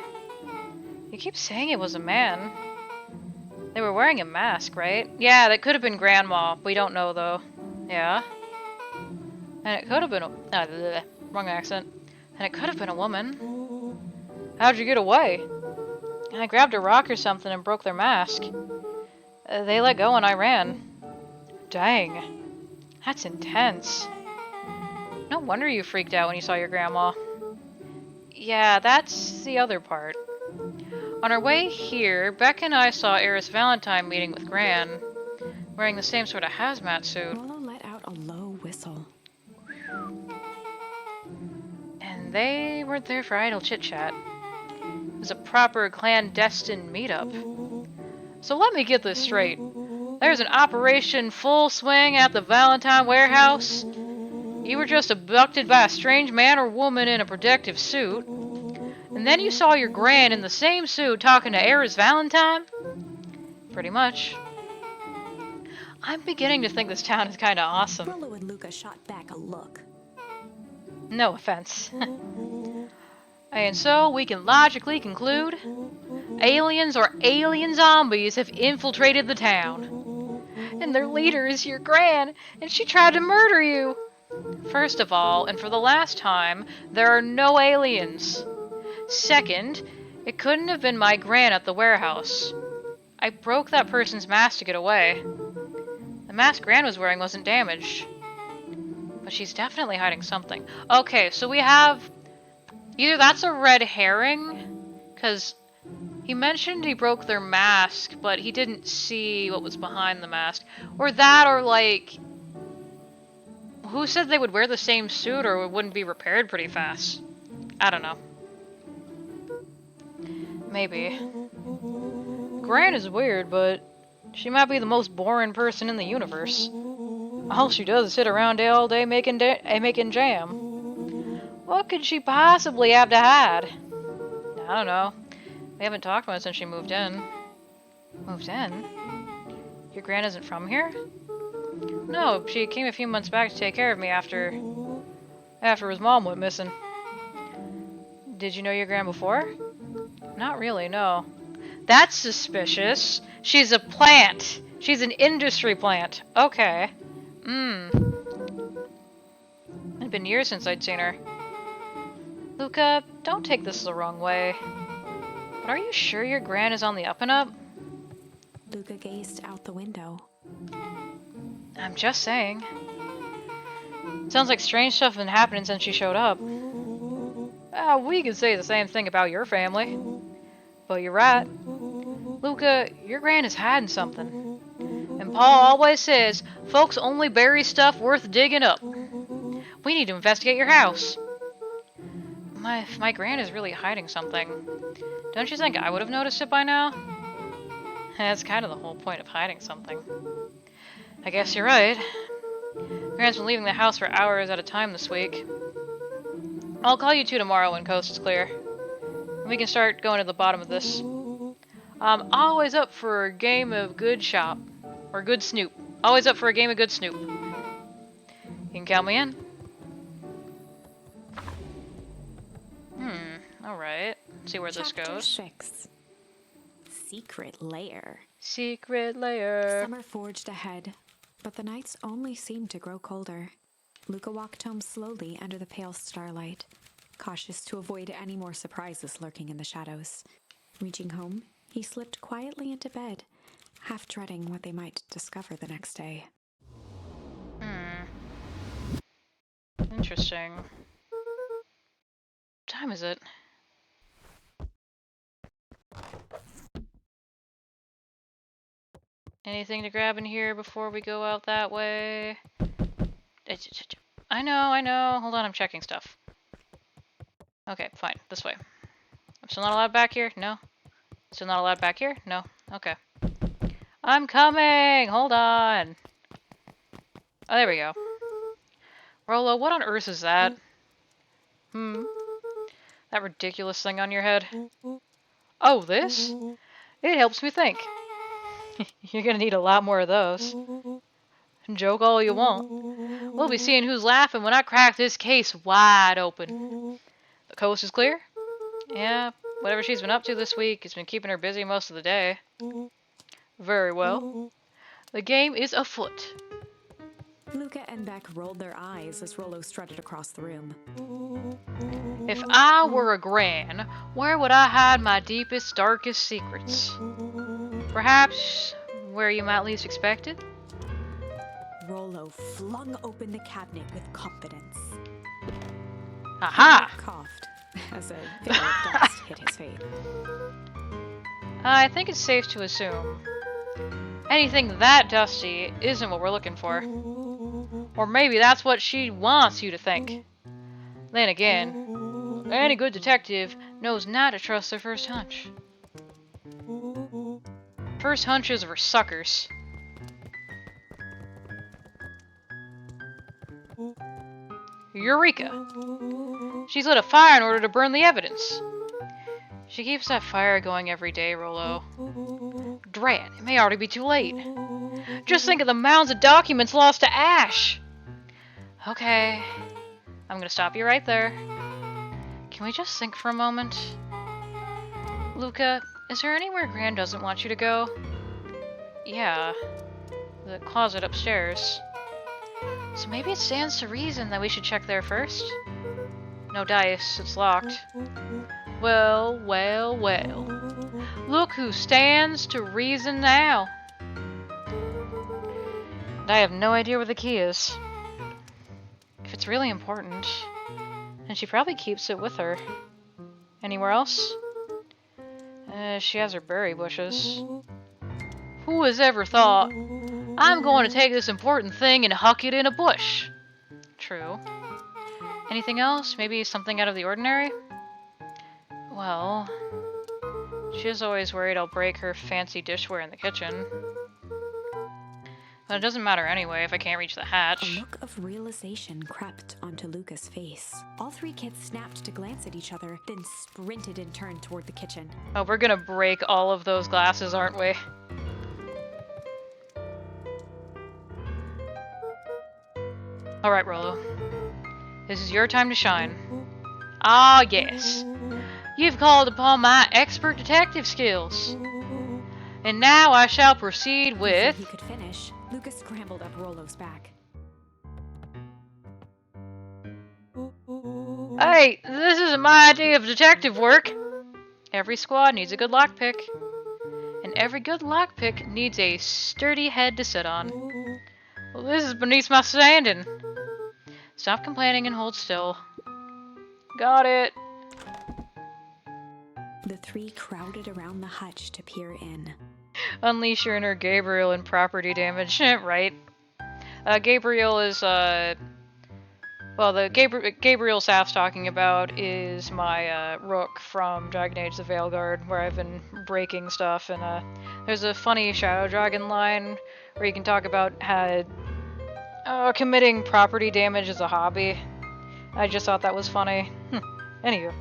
You keep saying it was a man. They were wearing a mask, right? Yeah, that could have been Grandma. We don't know, though. Yeah? And it could have been a... wrong accent. And it could have been a woman. How'd you get away? I grabbed a rock or something and broke their mask. They let go and I ran. Dang. That's intense. No wonder you freaked out when you saw your grandma. Yeah, that's the other part. On our way here, Becca and I saw Eris Valentine meeting with Gran, wearing the same sort of hazmat suit. Rollo let out a low whistle. And they weren't there for idle chit-chat. It was a proper clandestine meetup. So let me get this straight. There's an operation full swing at the Valentine warehouse. You were just abducted by a strange man or woman in a protective suit. And then you saw your Gran in the same suit talking to Eris Valentine? Pretty much. I'm beginning to think this town is kinda awesome. Rollo and Luca shot back a look. No offense. And so we can logically conclude aliens or alien zombies have infiltrated the town. And their leader is your Gran, and she tried to murder you. First of all, and for the last time, there are no aliens. Second, it couldn't have been my Gran at the warehouse. I broke that person's mask to get away. The mask Gran was wearing wasn't damaged. But she's definitely hiding something. Okay, so we have... Either that's a red herring, because he mentioned he broke their mask, but he didn't see what was behind the mask. Or that, or like... Who said they would wear the same suit or it wouldn't be repaired pretty fast? I don't know. Maybe. Gran is weird, but she might be the most boring person in the universe. All she does is sit around all day making jam. What could she possibly have to hide? I don't know. We haven't talked much since she moved in. Moved in? Your Gran isn't from here? No, she came a few months back to take care of me after his mom went missing. Did you know your Gran before? Not really, no. That's suspicious. She's a plant. She's an industry plant. Okay. It'd been years since I'd seen her. Luca, don't take this the wrong way. But are you sure your Gran is on the up and up? Luca gazed out the window. I'm just saying. Sounds like strange stuff has been happening since she showed up. We could say the same thing about your family. But you're right. Luca, your Gran is hiding something. And Paul always says, folks only bury stuff worth digging up. We need to investigate your house. My Gran is really hiding something. Don't you think I would have noticed it by now? That's kind of the whole point of hiding something. I guess you're right. Gran's been leaving the house for hours at a time this week. I'll call you two tomorrow when coast is clear. We can start going to the bottom of this. I'm always up for a game of good shop. Or good snoop. Always up for a game of good snoop. You can count me in. Alright. See where this Chapter goes. 6. Secret Lair. Secret lair. Summer forged ahead, but the nights only seemed to grow colder. Luca walked home slowly under the pale starlight, cautious to avoid any more surprises lurking in the shadows. Reaching home, he slipped quietly into bed, half dreading what they might discover the next day. Interesting. What time is it? Anything to grab in here before we go out that way? I know. Hold on, I'm checking stuff. Okay, fine. This way. I'm still not allowed back here? No. Still not allowed back here? No. Okay. I'm coming! Hold on! Oh, there we go. Rollo, what on earth is that? That ridiculous thing on your head? Oh, this? It helps me think. You're gonna need a lot more of those. Joke all you want. We'll be seeing who's laughing when I crack this case wide open. The coast is clear? Yeah, whatever she's been up to this week has been keeping her busy most of the day. Very well. The game is afoot. Luca and Beck rolled their eyes as Rollo strutted across the room. If I were a Gran, where would I hide my deepest, darkest secrets? Perhaps where you might least expect it? Rollo flung open the cabinet with confidence. Aha! He coughed as a veil of dust hit his face. I think it's safe to assume anything that dusty isn't what we're looking for. Or maybe that's what she wants you to think. Then again, any good detective knows not to trust their first hunch. First hunches are for suckers. Eureka! She's lit a fire in order to burn the evidence. She keeps that fire going every day, Rollo. Drat, it may already be too late. Just think of the mounds of documents lost to ash! Okay, I'm gonna stop you right there. Can we just think for a moment? Luca, is there anywhere Gran doesn't want you to go? Yeah, the closet upstairs. So maybe it stands to reason that we should check there first? No dice, it's locked. Well, well, well. Look who stands to reason now. And I have no idea where the key is. If it's really important, then she probably keeps it with her. Anywhere else? She has her berry bushes. Who has ever thought, I'm going to take this important thing and huck it in a bush? True. Anything else? Maybe something out of the ordinary? Well, she's always worried I'll break her fancy dishware in the kitchen. But it doesn't matter anyway if I can't reach the hatch. A look of realization crept onto Luca's face. All three kids snapped to glance at each other, then sprinted in turn toward the kitchen. Oh, we're gonna break all of those glasses, aren't we? Alright, Rollo. This is your time to shine. Ah, yes. You've called upon my expert detective skills. And now I shall proceed with... Before he could finish, Luca scrambled up Rollo's back. Hey, this isn't my idea of detective work. Every squad needs a good lockpick. And every good lockpick needs a sturdy head to sit on. Well, this is beneath my standing. Stop complaining and hold still. Got it. The three crowded around the hutch to peer in. Unleash your inner Gabriel and property damage. Right. Gabriel is, well, the Gabriel Saf's talking about is my, Rook from Dragon Age the Veilguard, where I've been breaking stuff, and, there's a funny Shadow Dragon line where you can talk about how, committing property damage is a hobby. I just thought that was funny. Anywho.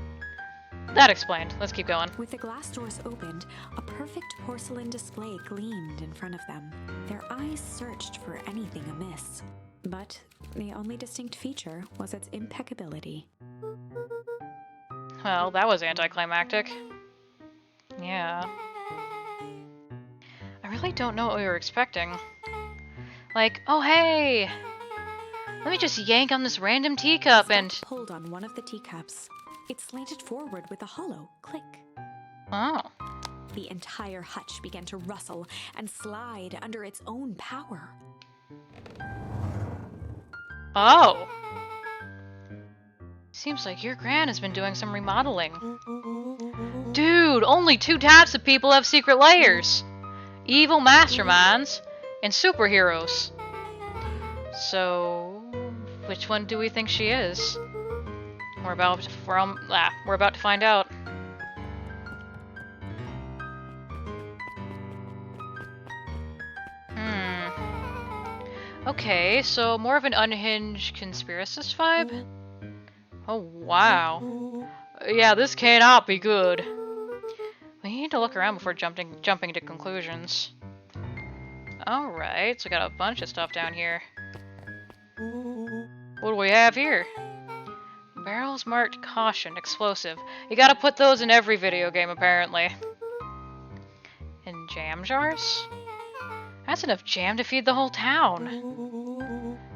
That explained. Let's keep going. With the glass doors opened, a perfect porcelain display gleamed in front of them. Their eyes searched for anything amiss. But the only distinct feature was its impeccability. Well, that was anticlimactic. Yeah. I really don't know what we were expecting. Like, oh hey! Let me just yank on this random teacup and... pulled on one of the teacups. It slanted forward with a hollow click. Oh. The entire hutch began to rustle and slide under its own power. Oh. Seems like your Gran has been doing some remodeling. Dude, only 2 types of people have secret layers. Evil masterminds and superheroes. So, which one do we think she is? We're about to find out. Okay, so more of an unhinged conspiracist vibe? Oh, wow. Yeah, this cannot be good. We need to look around before jumping to conclusions. Alright, so we got a bunch of stuff down here. What do we have here? Barrels marked caution, explosive. You gotta put those in every video game, apparently. And jam jars? That's enough jam to feed the whole town.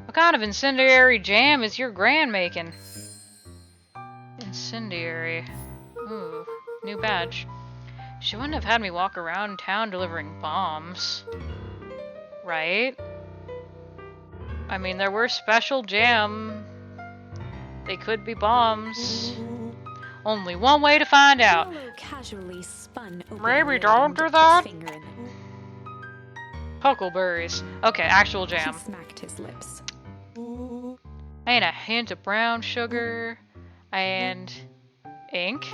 What kind of incendiary jam is your Gran making? Incendiary. Ooh, new badge. She wouldn't have had me walk around town delivering bombs. Right? I mean, there were special jam. They could be bombs. Only one way to find out. Rollo casually spun open Maybe the lid don't and do dipped that. his finger in it. Huckleberries. Okay, actual He jam. smacked his lips. And a hint of brown sugar. And ink.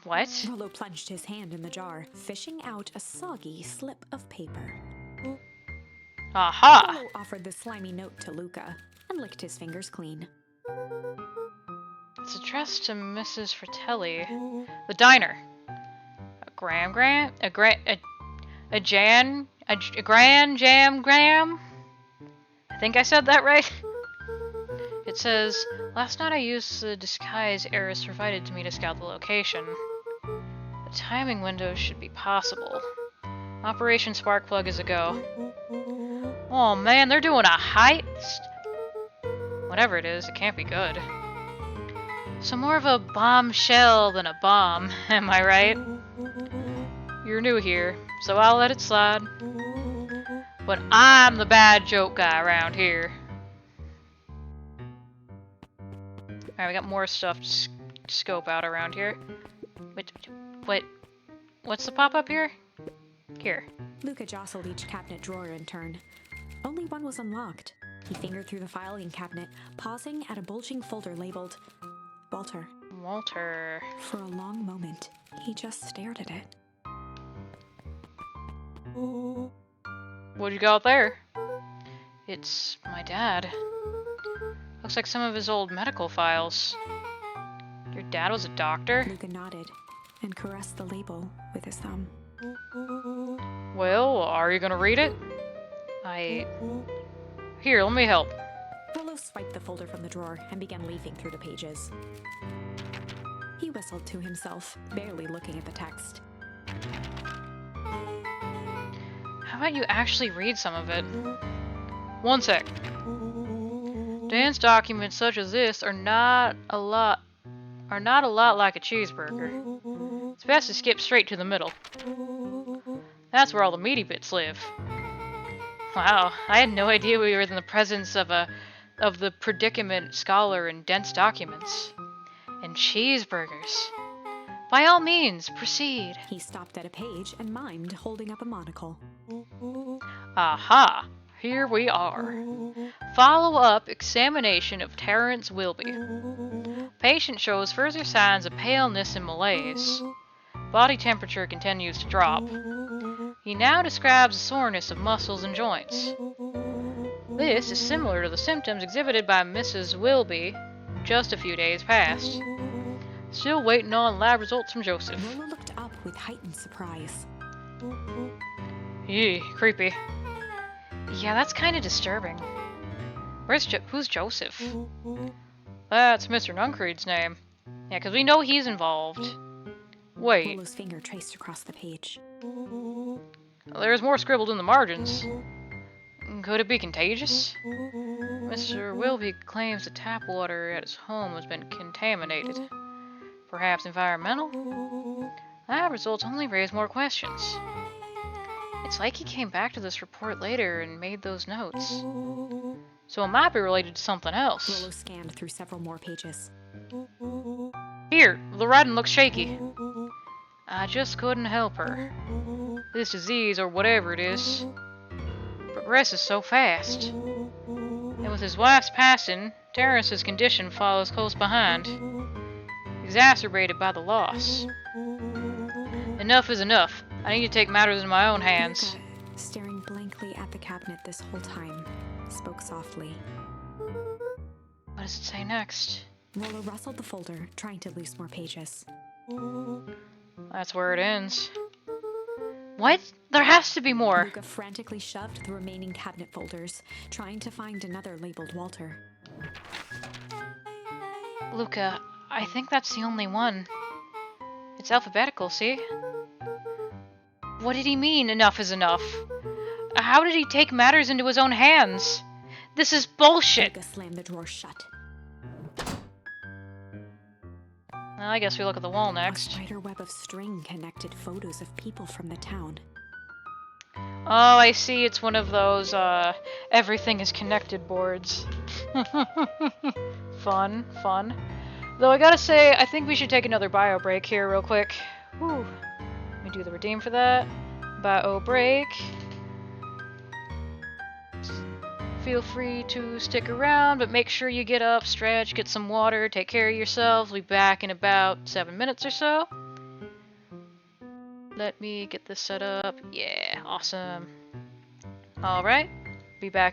What? Rollo plunged his hand in the jar, fishing out a soggy slip of paper. Aha! Rollo offered the slimy note to Luca and licked his fingers clean. It's addressed to Mrs. Fratelli. The diner. A grand jam. I think I said that right. It says, last night I used the disguise Eris provided to me to scout the location. The timing window should be possible. Operation Sparkplug is a go. Oh man, they're doing a heist? Whatever it is, it can't be good. So more of a bombshell than a bomb, am I right? You're new here, so I'll let it slide. But I'm the bad joke guy around here. Alright, we got more stuff to scope out around here. Wait, what's the pop-up here? Here. Luca jostled each cabinet drawer in turn. Only one was unlocked. He fingered through the filing cabinet, pausing at a bulging folder labeled Walter. Walter. For a long moment, he just stared at it. What you got there? It's my dad. Looks like some of his old medical files. Your dad was a doctor? Luca nodded and caressed the label with his thumb. Well, are you gonna read it? Here, let me help. Rollo swiped the folder from the drawer and began leafing through the pages. He whistled to himself, barely looking at the text. How about you actually read some of it? One sec. Dan's documents such as this are not a lot like a cheeseburger. It's best to skip straight to the middle. That's where all the meaty bits live. Wow, I had no idea we were in the presence of the predicament scholar in dense documents. And cheeseburgers. By all means, proceed. He stopped at a page and mimed, holding up a monocle. Aha! Here we are. Follow-up examination of Terrence Wilby. Patient shows further signs of paleness and malaise. Body temperature continues to drop. He now describes a soreness of muscles and joints. This is similar to the symptoms exhibited by Mrs. Wilby just a few days past. Still waiting on lab results from Joseph. Rollo looked up with heightened surprise. Yee, creepy. Yeah, that's kind of disturbing. Who's Joseph? That's Mr. Nuncreed's name. Yeah, because we know he's involved. Wait, Rollo's finger traced across the page. there's more scribbled in the margins. Could it be contagious? Mr. Wilby claims the tap water at his home has been contaminated. Perhaps environmental? Lab results only raise more questions. It's like he came back to this report later and made those notes. So it might be related to something else. Rollo scanned through several more pages. Here, the writing looks shaky. I just couldn't help her. This disease, or whatever it is, progresses so fast. And with his wife's passing, Terrence's condition follows close behind, exacerbated by the loss. Enough is enough. I need to take matters in my own hands. Luca, staring blankly at the cabinet this whole time, spoke softly. What does it say next? Rollo rustled the folder, trying to loose more pages. That's where it ends. What? There has to be more. Luca frantically shoved the remaining cabinet folders, trying to find another labeled Walter. Luca, I think that's the only one. It's alphabetical, see? What did he mean, enough is enough? How did he take matters into his own hands? This is bullshit! Luca slammed the drawer shut. Well, I guess we look at the wall A next. spider web of string connected photos of people from the town. Oh, I see. It's one of those, everything is connected boards. Fun, fun. Though I gotta say, I think we should take another bio break here real quick. Whew. Let me do the redeem for that. Bio break. Feel free to stick around, but make sure you get up, stretch, get some water, take care of yourselves. We'll be back in about 7 minutes or so. Let me get this set up. Yeah, awesome. Alright, be back